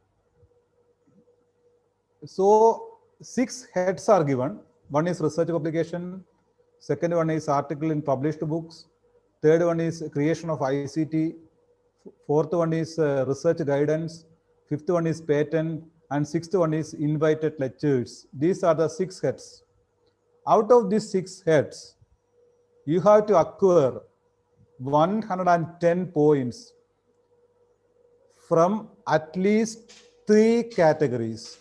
So 6 heads are given. One is research publication. Second one is article in published books. Third one is creation of ICT. Fourth one is research guidance. Fifth one is patent. And sixth one is invited lectures. These are the 6 heads. Out of these 6 heads, you have to acquire 110 points from at least 3 categories.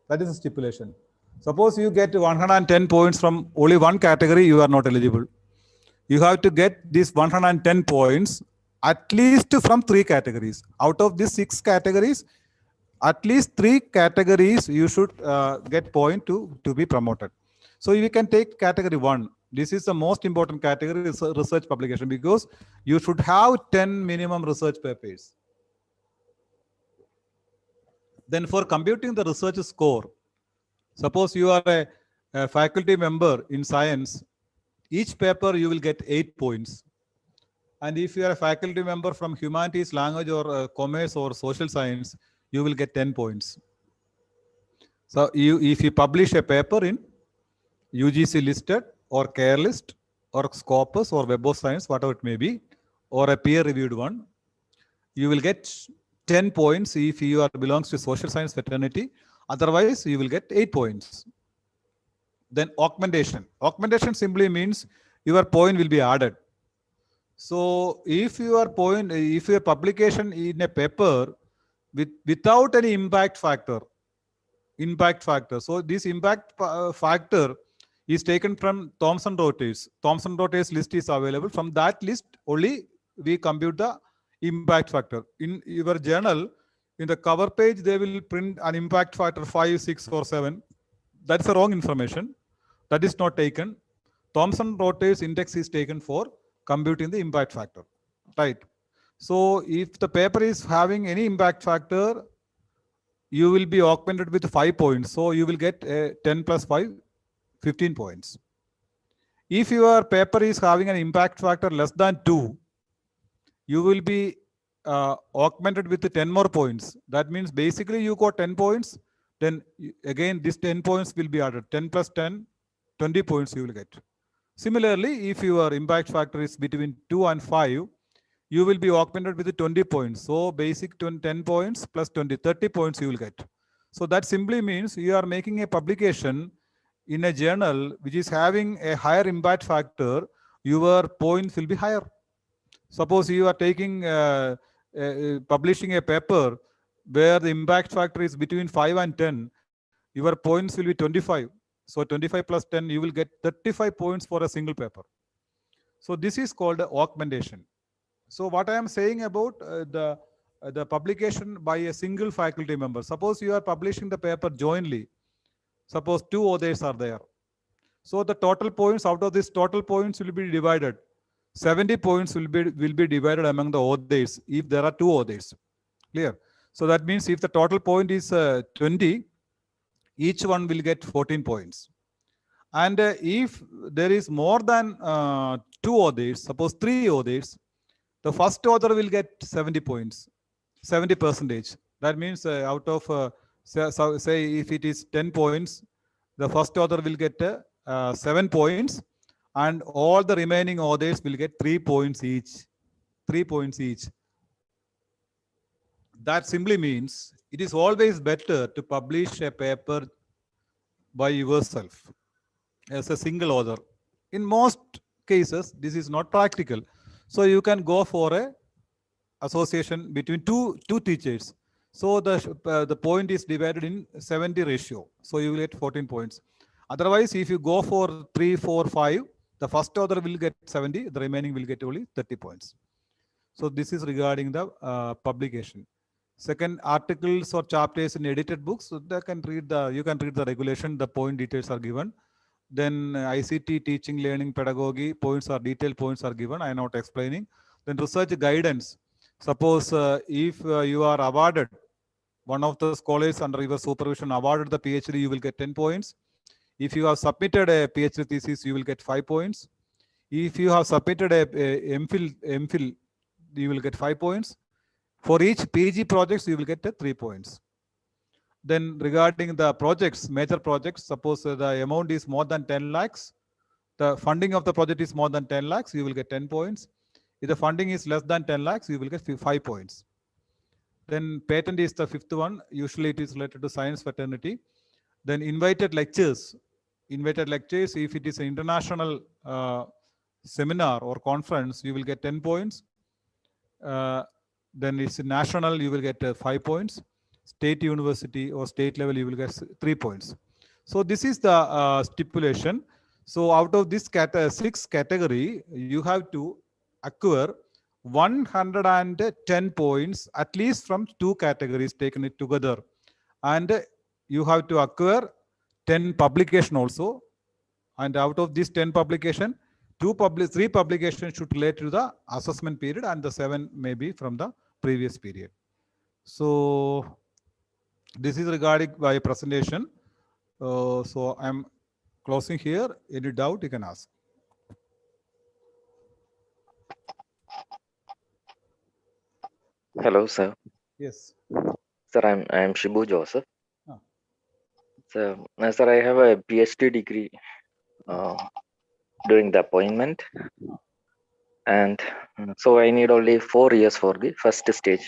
That is a stipulation. Suppose you get 110 points from only one category, you are not eligible. You have to get these 110 points at least from 3 categories. Out of these 6 categories, at least 3 categories you should get point to be promoted. So you can take category 1. This is the most important category, research publication, because you should have 10 minimum research papers. Then for computing the research score, suppose you are a faculty member in science, each paper you will get 8 points. And if you are a faculty member from humanities, language, or commerce or social science, you will get 10 points. So if you publish a paper in UGC listed or care list or Scopus or Web of Science, whatever it may be, or a peer reviewed one, you will get 10 points if you are belongs to social science fraternity. Otherwise, you will get 8 points. Then augmentation. Augmentation simply means your point will be added. So if your publication in a paper without any impact factor. So this impact factor is taken from Thomson Reuters. Thomson Reuters list is available. From that list only we compute the impact factor. In your journal, in the cover page, they will print an impact factor 5, 6, or 7. That's the wrong information. That is not taken. Thomson Reuters index is taken for computing the impact factor. Right. So if the paper is having any impact factor, you will be augmented with 5 points. So you will get 10 plus 5, 15 points. If your paper is having an impact factor less than 2, you will be augmented with 10 more points. That means basically you got 10 points. Then again, this 10 points will be added. 10 plus 10, 20 points you will get. Similarly, if your impact factor is between 2 and 5, you will be augmented with 20 points. So basic 10 points plus 20, 30 points you will get. So that simply means you are making a publication in a journal which is having a higher impact factor, your points will be higher. Suppose you are taking, publishing a paper where the impact factor is between 5 and 10, your points will be 25. So 25 plus 10, you will get 35 points for a single paper. So this is called augmentation. So what I am saying about the publication by a single faculty member. Suppose you are publishing the paper jointly. Suppose 2 authors are there. So the total points, out of this total points will be divided. 70 points will be divided among the authors if there are 2 authors. Clear? So that means if the total point is 20, each one will get 14 points. And if there is more than 2 authors, suppose 3 authors, the first author will get 70 points, 70%. That means out of, say if it is 10 points, the first author will get 7 points, and all the remaining authors will get 3 points each. 3 points each. That simply means it is always better to publish a paper by yourself as a single author. In most cases, this is not practical. So you can go for a association between two teachers. So the point is divided in 70 ratio. So you will get 14 points. Otherwise, if you go for 3, 4, 5, the first author will get 70, the remaining will get only 30 points. So this is regarding the publication. Second, articles or chapters in edited books, so you can read the regulation, the point details are given. Then ICT, teaching, learning, pedagogy, detailed points are given. I am not explaining. Then research guidance. Suppose if you are awarded, one of the scholars under your supervision awarded the PhD, you will get 10 points. If you have submitted a PhD thesis, you will get 5 points. If you have submitted a MPhil, you will get 5 points. For each PG projects, you will get 3 points. Then regarding the projects, major projects, suppose the amount is more than 10 lakhs, the funding of the project is more than 10 lakhs, you will get 10 points. If the funding is less than 10 lakhs, you will get 5 points. Then patent is the 5th one. Usually it is related to science fraternity. Then invited lectures. Invited lectures, if it is an international seminar or conference, you will get 10 points. Then it's national, you will get 5 points. State university or state level, you will get 3 points. So this is the stipulation. So out of this 6 category, you have to acquire 110 points, at least from 2 categories taken it together. And you have to acquire 10 publication also. And out of this 10 publication, 3 publications should relate to the assessment period, and the 7 may be from the previous period. So this is regarding my presentation. So I'm closing here. Any doubt you can ask. Hello, sir. Yes. Sir, I am Shibu Joseph. Ah. So, sir, I have a PhD degree during the appointment, and so I need only 4 years for the first stage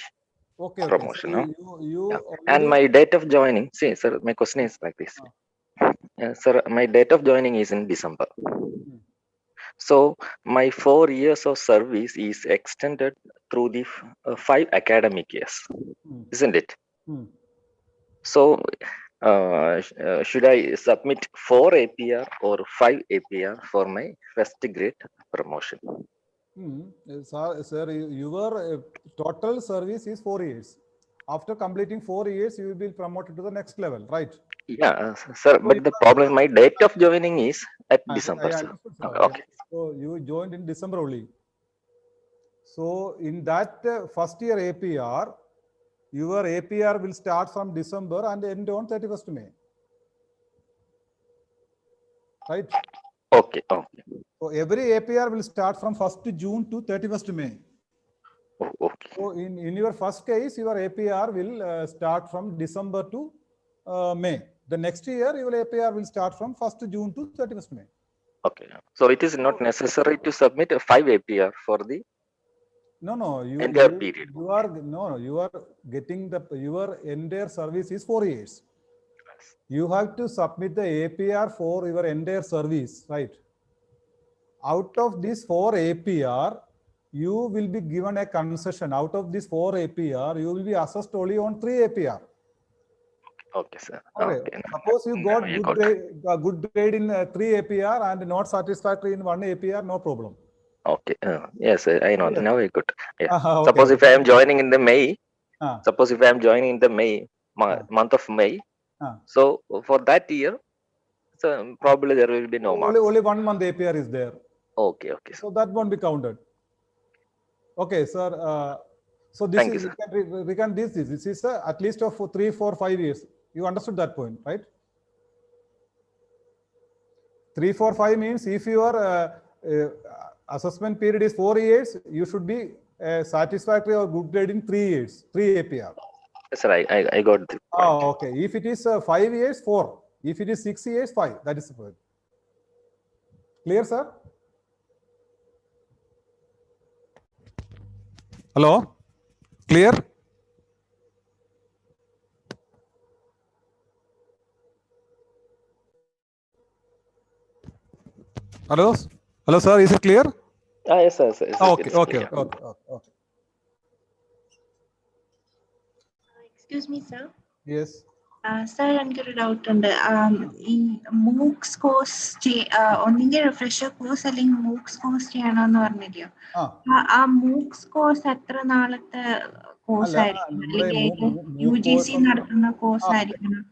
Okay. promotion. So Huh? you Yeah. already... And my date of joining, see, sir, my question is like this. Sir, my date of joining is in December. So my 4 years of service is extended through the 5 academic years, isn't it? So should I submit 4 APR or 5 APR for my first grade promotion? Sir, your total service is 4 years. After completing 4 years, you will be promoted to the next level, right? Yeah, sir. But the problem, my date of joining is at December, sir. Okay. So you joined in December only. So in that first year APR, your APR will start from December and end on 31st May. Right? Okay. Okay. So every APR will start from 1st June to 31st May. Okay. So in your first case, your APR will start from December to May. The next year, your APR will start from 1st June to 31st May. Okay. So it is not necessary to submit a 5 APR for the entire period. You are getting your entire service is 4 years. You have to submit the APR for your entire service, right? Out of this 4 APR, you will be given a concession. Out of this 4 APR, you will be assessed only on 3 APR. Okay, sir. Okay. Suppose you got good grade in 3 APR and not satisfactory in 1 APR, no problem. Okay. Yes, I know. Yes. Now I got. Yeah. Okay. Suppose if I am joining in the May, suppose if I am joining in the May month of May, so for that year, so probably there will be no marks. Only 1 month APR is there. Okay. Okay. So that won't be counted. Okay, sir. So this is this is at least of 3, 4, 5 years. You understood that point, right? 3, 4, 5 means if your assessment period is 4 years, you should be satisfactory or good grade in 3 years, 3 APR. Sir, I got the point. Okay. If it is 5 years, 4. If it is 6 years, 5. That is the point. Clear, sir? Hello? Clear? Hello? Hello, sir. Is it clear? Yes, sir. Okay. Excuse me, sir. Yes. Sir, എനിക്കൊരു doubt ഉണ്ട്. ഈ MOOCs course ഒന്നെങ്കിൽ refresher course അല്ലെങ്കിൽ MOOCs course ചെയ്യണമെന്ന് പറഞ്ഞില്ലയോ? ആ MOOCs course എത്ര നാളത്തെ course ആയിരിക്കും? അല്ലെങ്കിൽ UGC നടത്തുന്ന കോഴ്സ് ആയിരിക്കണം?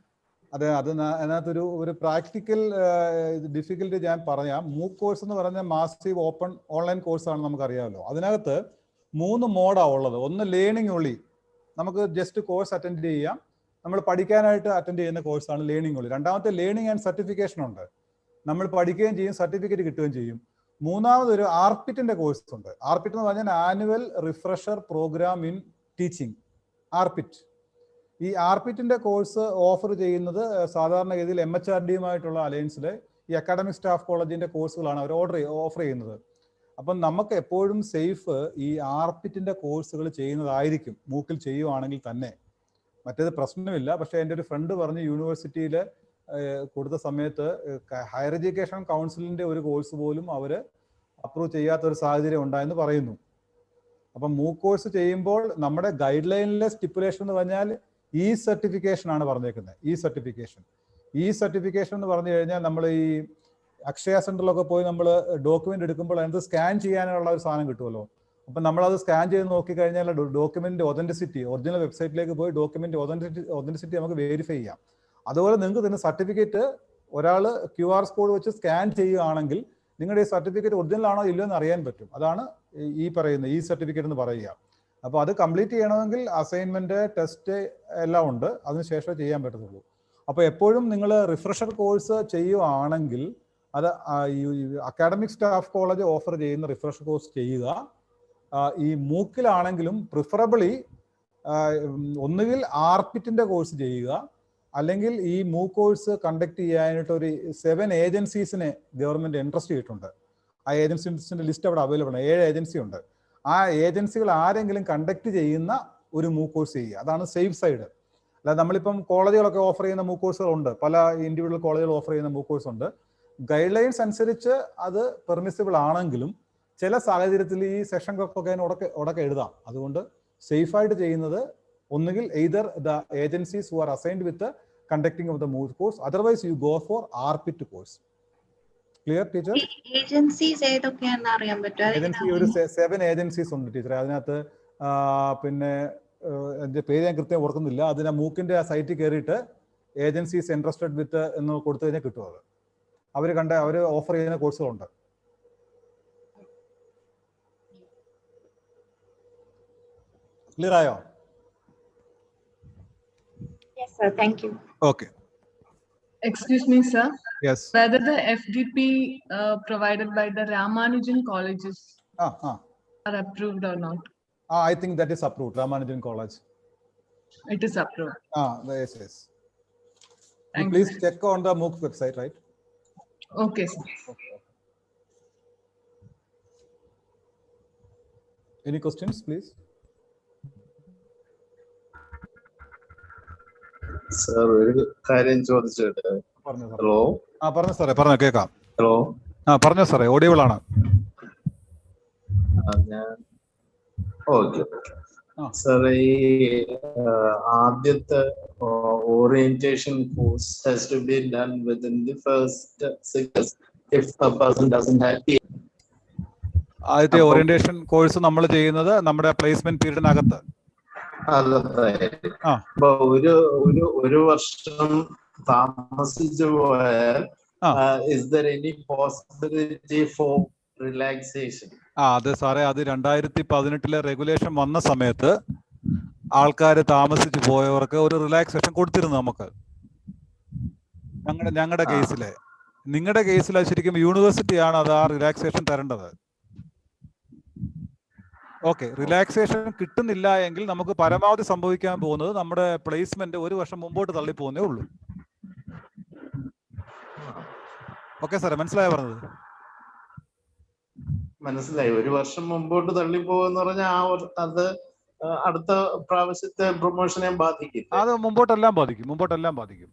അതെ, അതിനകത്തൊരു പ്രാക്ടിക്കൽ ഡിഫിക്കൽട്ടി ഞാൻ പറയാം. മൂക്ക് കോഴ്സ് എന്ന് പറഞ്ഞാൽ മാസീവ് ഓപ്പൺ ഓൺലൈൻ കോഴ്സാണ്, നമുക്കറിയാമല്ലോ. അതിനകത്ത് 3 മോഡാണ് ഉള്ളത്. ഒന്ന് ലേണിംഗ് ഒള്ളി, നമുക്ക് ജസ്റ്റ് കോഴ്സ് അറ്റൻഡ് ചെയ്യാം, നമ്മൾ പഠിക്കാനായിട്ട് അറ്റൻഡ് ചെയ്യുന്ന കോഴ്സാണ് ലേണിംഗ് ഒള്ളി. രണ്ടാമത്തെ ലേണിംഗ് ആൻഡ് സർട്ടിഫിക്കേഷൻ ഉണ്ട്, നമ്മൾ പഠിക്കുകയും ചെയ്യും, സർട്ടിഫിക്കറ്റ് കിട്ടുകയും ചെയ്യും. മൂന്നാമതൊരു ആർപിറ്റിന്റെ കോഴ്സ് ഉണ്ട്. ആർപിറ്റ് എന്ന് പറഞ്ഞാൽ annual refresher programme in teaching, ARPIT. ഈ ആർപിറ്റിന്റെ കോഴ്സ് ഓഫർ ചെയ്യുന്നത് സാധാരണഗതിയിൽ MHRDയുമായിട്ടുള്ള അലയൻസിലെ ഈ അക്കാഡമിക് സ്റ്റാഫ് കോളേജിന്റെ കോഴ്സുകളാണ് അവർ ഓഫർ ചെയ്യുന്നത്. അപ്പം നമുക്ക് എപ്പോഴും സേഫ് ഈ ആർപിറ്റിന്റെ കോഴ്സുകൾ ചെയ്യുന്നതായിരിക്കും, മൂക്കിൽ ചെയ്യുവാണെങ്കിൽ തന്നെ. മറ്റേത് പ്രശ്നമില്ല. പക്ഷേ എൻ്റെ ഒരു ഫ്രണ്ട് പറഞ്ഞ് യൂണിവേഴ്സിറ്റിയിൽ കൊടുത്ത സമയത്ത് ഹയർ എഡ്യൂക്കേഷൻ കൗൺസിലിൻ്റെ ഒരു കോഴ്സ് പോലും അവർ അപ്രൂവ് ചെയ്യാത്തൊരു സാഹചര്യം ഉണ്ടായെന്ന് പറയുന്നു. അപ്പം മൂക്ക് കോഴ്സ് ചെയ്യുമ്പോൾ നമ്മുടെ ഗൈഡ് ലൈനിലെ സ്റ്റിപ്പുലേഷൻ എന്ന് പറഞ്ഞാൽ സർട്ടിഫിക്കേഷൻ ആണ് പറഞ്ഞേക്കുന്നത്. സർട്ടിഫിക്കേഷൻ എന്ന് പറഞ്ഞു കഴിഞ്ഞാൽ നമ്മൾ ഈ അക്ഷയ സെന്ററിലൊക്കെ പോയി നമ്മൾ ഡോക്യുമെന്റ് എടുക്കുമ്പോൾ അതിനകത്ത് സ്കാൻ ചെയ്യാനുള്ള ഒരു സാധനം കിട്ടുമല്ലോ. അപ്പം നമ്മളത് സ്കാൻ ചെയ്ത് നോക്കിക്കഴിഞ്ഞാൽ ഡോക്യുമെന്റ് ഒതന്റിസിറ്റി, ഒറിജിനൽ വെബ്സൈറ്റിലേക്ക് പോയി ഡോക്യുമെന്റ് ഒതന്റിസിറ്റി നമുക്ക് വെരിഫൈ ചെയ്യാം. അതുപോലെ നിങ്ങൾക്ക് തന്നെ സർട്ടിഫിക്കറ്റ് ഒരാൾ QR കോഡ് വെച്ച് സ്കാൻ ചെയ്യുകയാണെങ്കിൽ നിങ്ങളുടെ ഈ സർട്ടിഫിക്കറ്റ് ഒറിജിനൽ ആണോ ഇല്ലയോ എന്ന് അറിയാൻ പറ്റും. അതാണ് ഈ പറയുന്ന സർട്ടിഫിക്കറ്റ് എന്ന് പറയുക. അപ്പോൾ അത് കംപ്ലീറ്റ് ചെയ്യണമെങ്കിൽ അസൈൻമെന്റ്, ടെസ്റ്റ് എല്ലാം ഉണ്ട്, അതിനുശേഷം ചെയ്യാൻ പറ്റത്തുള്ളൂ. അപ്പോൾ എപ്പോഴും നിങ്ങൾ റിഫ്രഷർ കോഴ്സ് ചെയ്യുകയാണെങ്കിൽ അത് അക്കാഡമിക് സ്റ്റാഫ് കോളേജ് ഓഫർ ചെയ്യുന്ന റിഫ്രഷർ കോഴ്സ് ചെയ്യുക. ഈ മൂക്കിലാണെങ്കിലും പ്രിഫറബിളി ഒന്നുകിൽ ആർപിറ്റിന്റെ കോഴ്സ് ചെയ്യുക, അല്ലെങ്കിൽ ഈ മൂക്ക് കോഴ്സ് കണ്ടക്ട് ചെയ്യാനായിട്ട് ഒരു 7 ഏജൻസീസിനെ ഗവൺമെന്റ് ഇൻട്രസ്റ്റ് ചെയ്തിട്ടുണ്ട്. ആ ഏജൻസീസിന്റെ ലിസ്റ്റ് അവിടെ അവൈലബിൾ ആണ്. 7 ഏജൻസി ഉണ്ട്. ആ ഏജൻസികൾ ആരെങ്കിലും കണ്ടക്ട് ചെയ്യുന്ന ഒരു മൂക്ക് കോഴ്സ് ചെയ്യുക. അതാണ് സേഫ് സൈഡ്. അല്ലാതെ നമ്മളിപ്പം കോളേജുകളൊക്കെ ഓഫർ ചെയ്യുന്ന മൂക്ക് കോഴ്സുകളുണ്ട്, പല ഇൻഡിവിജ്വൽ കോളേജുകൾ ഓഫർ ചെയ്യുന്ന മൂക്ക് കോഴ്സ് ഉണ്ട്. ഗൈഡ് ലൈൻസ് അനുസരിച്ച് അത് പെർമിസിബിൾ ആണെങ്കിലും ചില സാഹചര്യത്തിൽ ഈ സെഷൻകൾക്കൊക്കെ ഉടക്കെ എഴുതാം. അതുകൊണ്ട് സേഫായിട്ട് ചെയ്യുന്നത് ഒന്നുകിൽ either the agencies who are assigned with the conducting of the MOOC course, otherwise you go for RPIT course. Clear, teacher? Agencies ഏതൊക്കെയാണെന്ന് അറിയാൻ പറ്റുമോ? ഏജൻസി ഒരു 7 ഏജൻസീസ് ഉണ്ട് ടീച്ചർ. അതിനകത്ത് പിന്നെ എൻ്റെ പേര് ഞാൻ കൃത്യം ഓർക്കുന്നില്ല. അതിന് മൂക്കിൻ്റെ ആ സൈറ്റിൽ കയറിയിട്ട് ഏജൻസീസ് ഇൻട്രസ്റ്റഡ് വിത്ത് എന്ന് കൊടുത്തു കഴിഞ്ഞാൽ കിട്ടും. അത് അവർ ഓഫർ ചെയ്യുന്ന കോഴ്സുകളുണ്ട്. ക്ലിയർ ആയോ? Yes, sir. Thank you. Okay. Excuse me, sir. Yes. Whether the FDP provided by the Ramanujan colleges are approved or not? I think that is approved. Ramanujan College. It is approved. Yes, yes. You please check on the MOOC website, right? Okay, sir. Okay. Any questions, please? Sir, ഒരു കാര്യം ചോദിച്ചിട്ട്. Hello. പറഞ്ഞു സാറേ, പറഞ്ഞു കേൾക്കാം. Hello. പറഞ്ഞു സാറേ, audible ആണ്. ഓക്കെ സാർ, ഈ ആദ്യത്തെ orientation course has to be done within the first 6 months if a person doesn't have PhD. ആദ്യത്തെ ഓറിയന്റേഷൻ കോഴ്സ് നമ്മൾ ചെയ്യുന്നത് നമ്മുടെ പ്ലേസ്മെന്റ് പീരീഡിനകത്ത്. അപ്പൊ ഒരു വർഷം താമസിച്ചു പോയാൽ is there any possibility for relaxation? അതെ സാറേ, അത് 2018 റെഗുലേഷൻ വന്ന സമയത്ത് ആൾക്കാർ താമസിച്ചു പോയവർക്ക് ഒരു റിലാക്സേഷൻ കൊടുത്തിരുന്നു നമുക്ക്. ഞങ്ങളുടെ കേസിലെ, നിങ്ങളുടെ കേസിൽ ശരിക്കും യൂണിവേഴ്സിറ്റിയാണ് അത് ആ റിലാക്സേഷൻ തരേണ്ടത്. ഓക്കെ, റിലാക്സേഷൻ കിട്ടുന്നില്ല എങ്കിൽ നമുക്ക് പരമാവധി സംഭവിക്കാൻ പോകുന്നത് നമ്മുടെ പ്ലേസ്മെന്റ് ഒരു വർഷം മുമ്പോട്ട് തള്ളി പോകുന്നേ ഉള്ളൂ. ഓക്കെ സാറേ, മനസ്സിലായോ പറഞ്ഞത്? മനസ്സിലായി. ഒരു വർഷം മുമ്പോട്ട് തള്ളിപ്പോകുന്ന പറഞ്ഞാൽ അത് അടുത്ത പ്രാവശ്യത്തെ പ്രൊമോഷനെ ബാധിക്കും. അത് മുമ്പോട്ടെല്ലാം ബാധിക്കും.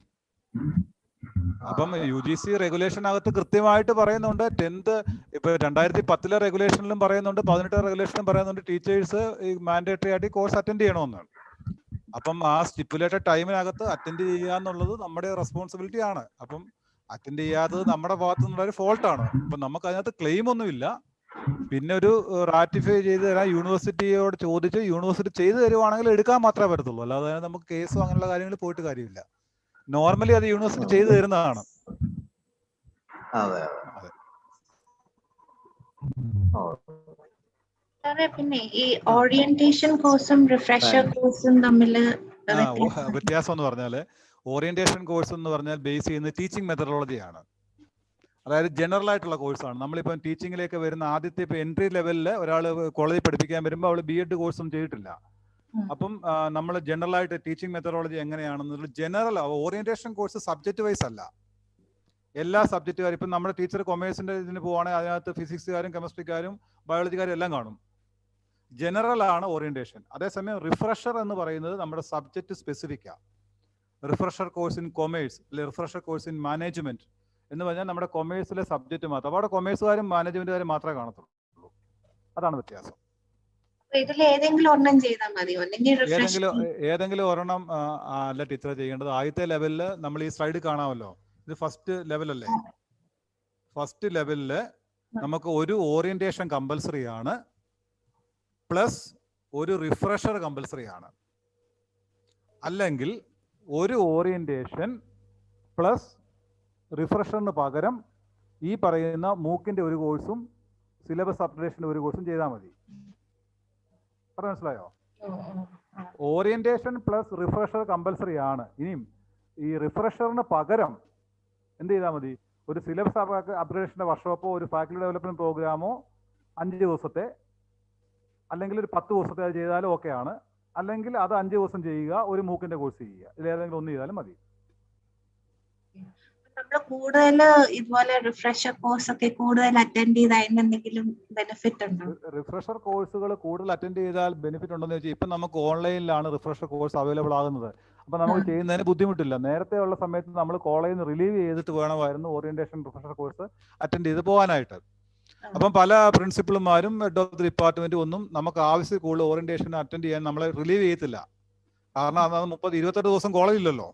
അപ്പം UGC റെഗുലേഷനകത്ത് കൃത്യമായിട്ട് പറയുന്നുണ്ട്. 10th ഇപ്പൊ 2010 റെഗുലേഷനിലും പറയുന്നുണ്ട്, 18 റെഗുലേഷനിലും പറയുന്നുണ്ട് ടീച്ചേഴ്സ് ഈ മാൻഡേറ്ററി ആയിട്ട് കോഴ്സ് അറ്റൻഡ് ചെയ്യണമെന്ന്. അപ്പം ആ സ്റ്റിപ്പുലേറ്റഡ് ടൈമിനകത്ത് അറ്റൻഡ് ചെയ്യുക എന്നുള്ളത് നമ്മുടെ റെസ്പോൺസിബിലിറ്റി ആണ്. അപ്പം അറ്റൻഡ് ചെയ്യാത്തത് നമ്മുടെ ഭാഗത്തു നിന്നുള്ള ഒരു ഫോൾട്ടാണ്. അപ്പൊ നമുക്ക് അതിനകത്ത് ക്ലെയിം ഒന്നുമില്ല. പിന്നെ ഒരു റാറ്റിഫൈ ചെയ്ത് തരാൻ യൂണിവേഴ്സിറ്റിയോട് ചോദിച്ച് യൂണിവേഴ്സിറ്റി ചെയ്തു തരുവാണെങ്കിൽ എടുക്കാൻ മാത്രമേ പറ്റത്തുള്ളൂ. അല്ലാതെ നമുക്ക് കേസോ അങ്ങനെയുള്ള കാര്യങ്ങൾ പോയിട്ട് കാര്യമില്ല. നോർമലി അത് യൂണിവേഴ്സിറ്റി ചെയ്തു തരുന്നതാണ്. പിന്നെ ഈ ഓറിയന്റേഷൻ കോഴ്സും റിഫ്രഷർ കോഴ്സും തമ്മിൽ വ്യത്യാസം എന്ന് പറഞ്ഞാല്, ഓറിയന്റേഷൻ കോഴ്സ് എന്ന് പറഞ്ഞാൽ ബേസ് ചെയ്യുന്ന ടീച്ചിങ് മെത്തഡോളജിയാണ്. അതായത് ജനറൽ ആയിട്ടുള്ള കോഴ്സാണ്. നമ്മളിപ്പം ടീച്ചിങ്ങിലേക്ക് വരുന്ന ആദ്യത്തെ ഇപ്പൊ എൻട്രി ലെവലിൽ ഒരാൾ കോളേജിൽ പഠിപ്പിക്കാൻ വരുമ്പോൾ അവൾ B.Ed കോഴ്സും ചെയ്തിട്ടില്ല. അപ്പം നമ്മൾ ജനറൽ ആയിട്ട് ടീച്ചിങ് മെത്തഡോളജി എങ്ങനെയാണെന്നുള്ള general orientation course subject wise അല്ല, എല്ലാ സബ്ജക്റ്റുകാരും. ഇപ്പം നമ്മുടെ ടീച്ചർ കൊമേഴ്സിന്റെ ഇതിന് പോവുകയാണെങ്കിൽ അതിനകത്ത് ഫിസിക്സുകാരും കെമിസ്ട്രിക്കാരും ബയോളജിക്കാരും എല്ലാം കാണും. ജനറൽ ആണ് ഓറിയന്റേഷൻ. അതേസമയം റിഫ്രഷർ എന്ന് പറയുന്നത് നമ്മുടെ സബ്ജക്ട് സ്പെസിഫിക്കാണ്. റിഫ്രഷർ കോഴ്സ് ഇൻ കൊമേഴ്സ് അല്ലെ റിഫ്രഷർ കോഴ്സ് ഇൻ മാനേജ്മെന്റ് എന്ന് പറഞ്ഞാൽ നമ്മുടെ കൊമേഴ്സിലെ സബ്ജക്റ്റ് മാത്രം. അപ്പോൾ അവിടെ കൊമേഴ്സുകാരും മാനേജ്മെന്റുകാരും മാത്രമേ കാണത്തുള്ളൂ. അതാണ് വ്യത്യാസം. ഏതെങ്കിലും ഒരെണ്ണം അല്ല ടീച്ചർ ചെയ്യേണ്ടത്. ആദ്യത്തെ ലെവലില് നമ്മൾ ഈ സ്ലൈഡ് കാണാമല്ലോ, ഇത് ഫസ്റ്റ് ലെവലല്ലേ. ഫസ്റ്റ് ലെവലില് നമുക്ക് ഒരു ഓറിയന്റേഷൻ കമ്പൽസറി ആണ്, പ്ലസ് ഒരു റിഫ്രഷർ കമ്പൽസറി ആണ്. അല്ലെങ്കിൽ ഒരു ഓറിയന്റേഷൻ പ്ലസ് റിഫ്രഷറിന് പകരം ഈ പറയുന്ന മൂക്കിന്റെ ഒരു കോഴ്സും സിലബസ് അപ്ഡേഷന്റെ ഒരു കോഴ്സും ചെയ്താൽ മതി. മനസ്സിലായോ? ഓറിയന്റേഷൻ പ്ലസ് റിഫ്രഷർ കമ്പൽസറി ആണ്. ഇനിയും ഈ റിഫ്രഷറിന് പകരം എന്ത് ചെയ്താൽ മതി? ഒരു സിലബസ് അപ്ഗ്രേഡേഷന്റെ വർക്ക്ഷോപ്പോ ഒരു ഫാക്കൽറ്റി ഡെവലപ്മെന്റ് പ്രോഗ്രാമോ 5 ദിവസത്തെ അല്ലെങ്കിൽ ഒരു 10 ദിവസത്തെ അത് ചെയ്താലും ഓക്കെയാണ്. അല്ലെങ്കിൽ അത് 5 ദിവസം ചെയ്യുക, ഒരു മൂക്കിന്റെ കോഴ്സ് ചെയ്യുക. ഇതിലേതെങ്കിലും ഒന്ന് ചെയ്താലും മതി. നമ്മൾ കൂടുതൽ ഇതുപോലെ റിഫ്രഷർ കോഴ്സ് ഒക്കെ കൂടുതൽ അറ്റൻഡ് ചെയ്ത് അതിന് എന്തെങ്കിലും ബെനിഫിറ്റ് ഉണ്ടോ? റിഫ്രഷർ കോഴ്സുകൾ കൂടുതൽ അറ്റൻഡ് ചെയ്താൽ ബെനിഫിറ്റ് ഉണ്ടെന്ന് വെച്ചാൽ ഇപ്പം നമുക്ക് ഓൺലൈനിലാണ് റിഫ്രഷർ കോഴ്സ് അവൈലബിൾ ആകുന്നത്. അപ്പം നമുക്ക് ചെയ്യുന്നതിന് ബുദ്ധിമുട്ടില്ല. നേരത്തെ ഉള്ള സമയത്ത് നമ്മൾ കോളേജിൽ നിന്ന് റിലീവ് ചെയ്തിട്ട് വേണമായിരുന്നു ഓറിയന്റേഷൻ റിഫ്രഷർ കോഴ്സ് അറ്റൻഡ് ചെയ്ത് പോകാനായിട്ട്. അപ്പം പല പ്രിൻസിപ്പൽമാരും ഹെഡ് ഓഫ് ദി ഡിപ്പാർട്ട്മെന്റും ഒന്നും നമുക്ക് ആവശ്യം കൂടുതൽ ഓറിയന്റേഷൻ അറ്റൻഡ് ചെയ്യാൻ നമ്മളെ റിലീവ് ചെയ്യത്തില്ല. കാരണം അത് 28 ദിവസം കോളേജില്ലല്ലോ.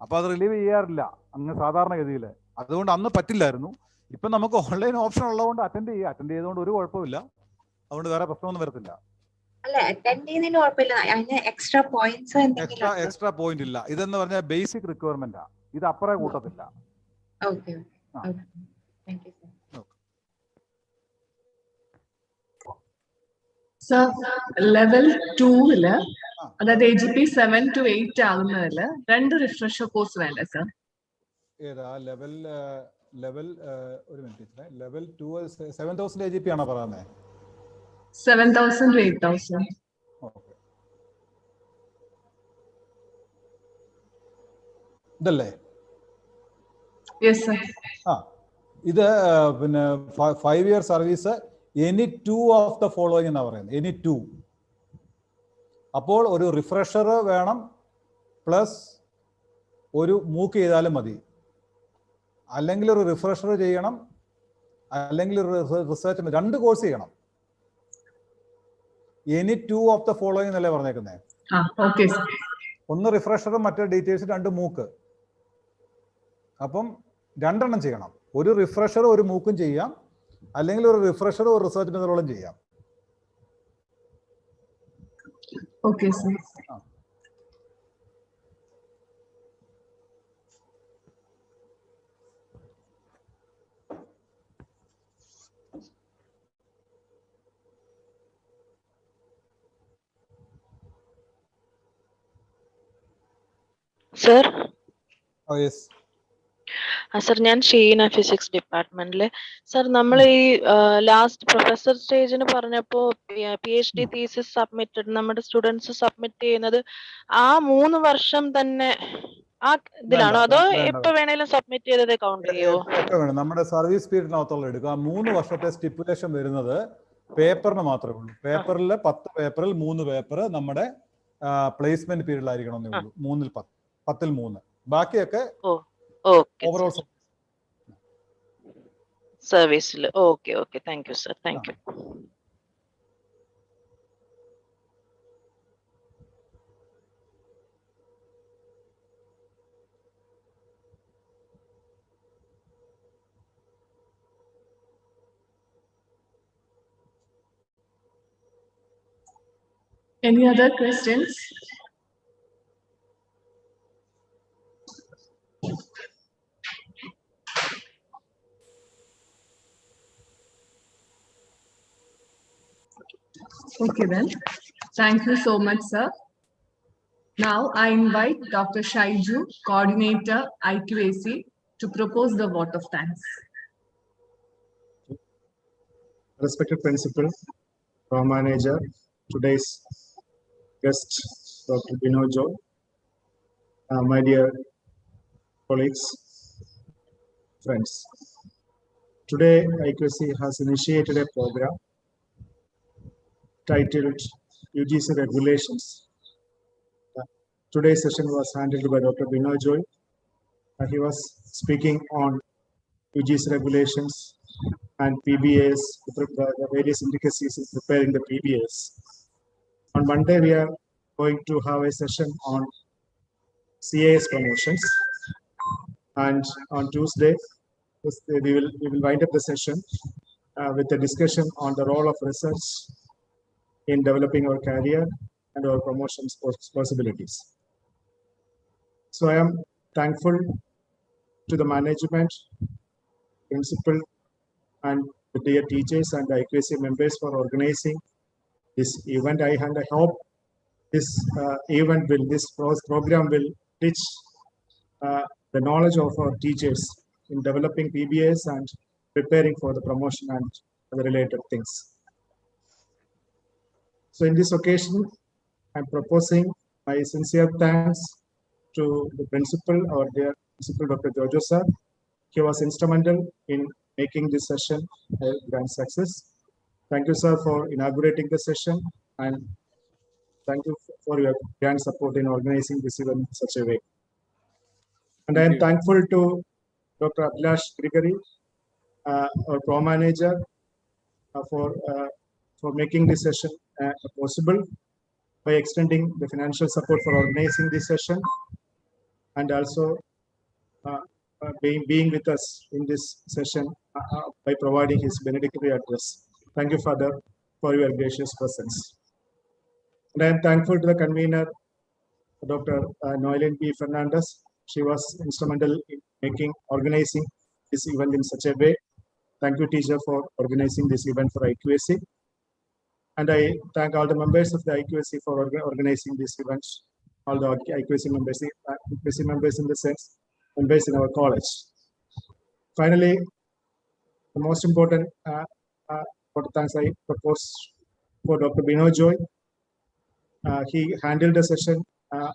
അപ്പൊ അത് റിലീവ് ചെയ്യാറില്ല അങ്ങ് സാധാരണഗതിയിൽ. അതുകൊണ്ട് അന്ന് പറ്റില്ലായിരുന്നു. ഇപ്പം നമുക്ക് ഓൺലൈൻ ഓപ്ഷൻ ഉള്ളതുകൊണ്ട് അറ്റൻഡ് ചെയ്തുകൊണ്ട് ഒരു കുഴപ്പമില്ല. അതുകൊണ്ട് വേറെ പ്രശ്നമൊന്നും വരത്തില്ല. എക്സ്ട്രാ പോയിന്റ് ഇല്ല. ഇതെന്ന് പറഞ്ഞാൽ ബേസിക് റിക്വയർമെന്റാ. ഇത് അപ്പുറേ കൂട്ടത്തില്ല. സർ, ലെവൽ 2-ല് അതായത് AGP 7 to 8 ആകുന്നതിൽ 2 റിഫ്രഷർ കോഴ്സ് വേണ്ടേ സർ? ഏതാ ലെവൽ ഒരു മിനിറ്റ്. ലെവൽ 2 7000 AGP ആണോ പറയുന്നത്? 7,000 to 8,000. ഇതല്ലേ? Yes sir. ഇത് പിന്നെ 5 year service any 2 of the following എന്നാ പറയുന്നത്. എനി 2. അപ്പോൾ ഒരു റിഫ്രഷർ വേണം പ്ലസ് ഒരു മൂക്ക് ചെയ്താലും മതി. അല്ലെങ്കിൽ ഒരു റിഫ്രഷർ ചെയ്യണം, അല്ലെങ്കിൽ ഒരു റിസർച്ച് 2 കോഴ്സ് ചെയ്യണം. എനി 2 ഓഫ് ദ ഫോളോയിങ് എന്നല്ലേ പറഞ്ഞേക്കുന്നത്. ഒന്ന് റിഫ്രഷറും മറ്റേ ഡീറ്റെയിൽസ് 2 മൂക്ക്. അപ്പം 2 എണ്ണം ചെയ്യണം. ഒരു റിഫ്രഷർ ഒരു മൂക്കും ചെയ്യാം, അല്ലെങ്കിൽ ഒരു റിഫ്രഷർ ഒരു റിസർച്ച് മെത്തഡോളം ചെയ്യാം. Okay sir. സർ, സർ ഞാൻ ഷീന ഫിസിക്സ് ഡിപ്പാർട്ട്മെന്റില്. സർ നമ്മൾ ഈ ലാസ്റ്റ് പ്രൊഫസർ സ്റ്റേജിന് പറഞ്ഞപ്പോ PhD തീസിസ് സബ്മിറ്റഡ് നമ്മുടെ സ്റ്റുഡൻസ് സബ്മിറ്റ് ചെയ്യുന്നത് ആ 3 വർഷം തന്നെ ആ ഇതിലാണോ, അതോ എപ്പോ വേണേലും സബ്മിറ്റ് ചെയ്തത് കൗണ്ട് ചെയ്യുമോ? നമ്മുടെ സർവീസ് പീരീഡിനകത്തുള്ള എടുക്കുക. 3 വർഷത്തെ സ്റ്റിപ്പുലേഷൻ വരുന്നത് പേപ്പറിന് മാത്രമേ ഉള്ളൂ. പേപ്പറിൽ 10 പേപ്പറിൽ 3 പേപ്പർ നമ്മുടെ പ്ലേസ്മെന്റ് പീരീഡിലായിരിക്കണം എന്നേ ഉള്ളൂ. 3-ൽ 10, 10-ൽ 3. ബാക്കിയൊക്കെ ഓവറോൾ സർവീസിൽ. Okay. Thank you sir. Thank you. Any other questions? Okay then. Thank you so much, sir. Now I invite Dr. Shaiju, Coordinator IQAC, to propose the vote of thanks. Respected Principal, Program Manager, today's guest, Dr. Binojo, my dear colleagues, friends. Today, IQAC has initiated a program titled UGC Regulations. Today's session was handled by Dr. Binojo. He was speaking on UGC regulations and PBAs, the various intricacies in preparing the PBAs. On Monday, we are going to have a session on CAS promotions, and on Tuesday, we will wind up the session with a discussion on the role of research in developing our career and our promotions possibilities. So I am thankful to the management, principal, and the dear teachers and the IQAC members for organizing this event. I hope this program will teach the knowledge of our teachers in developing PBAs and preparing for the promotion and the related things. So in this occasion, I'm proposing my sincere thanks to the principal, our dear Principal Dr. Jojo sir. He was instrumental in making this session a grand success. Thank you, sir, for inaugurating the session, and thank you for your grand support in organizing this event in such a way. And I am thankful to Dr. Abhilash Grigori, our Pro Manager, for making this session possible by extending the financial support for organizing this session, and also being with us in this session by providing his benedictory address. Thank you, Father, for your gracious presence. And I am thankful to the convener, Dr. Noelin P. Fernandez. She was instrumental in organizing this event in such a way. Thank you, teacher, for organizing this event for IQAC. And I thank all the members of the IQAC for organizing this event. All the IQAC members in the sense, members in our college. Finally, the most important thanks I propose for Dr. Bino Joy. He handled the session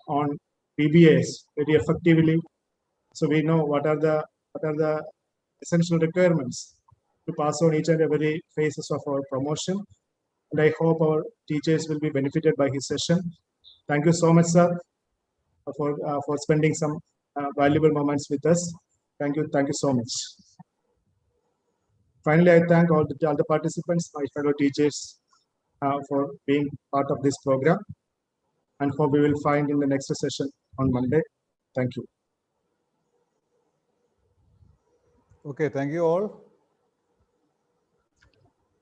on PBAs very effectively. So we know what are the essential requirements to pass on each and every phases of our promotion. And I hope our teachers will be benefited by his session. Thank you so much, sir, for spending some valuable moments with us. Thank you so much. Finally, I thank all the participants, my fellow teachers, for being part of this program, and hope we will find in the next session on Monday. Thank you. Okay, thank you all.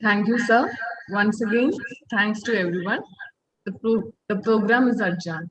Thank you, sir. Once again, thanks to everyone. The program is adjourned.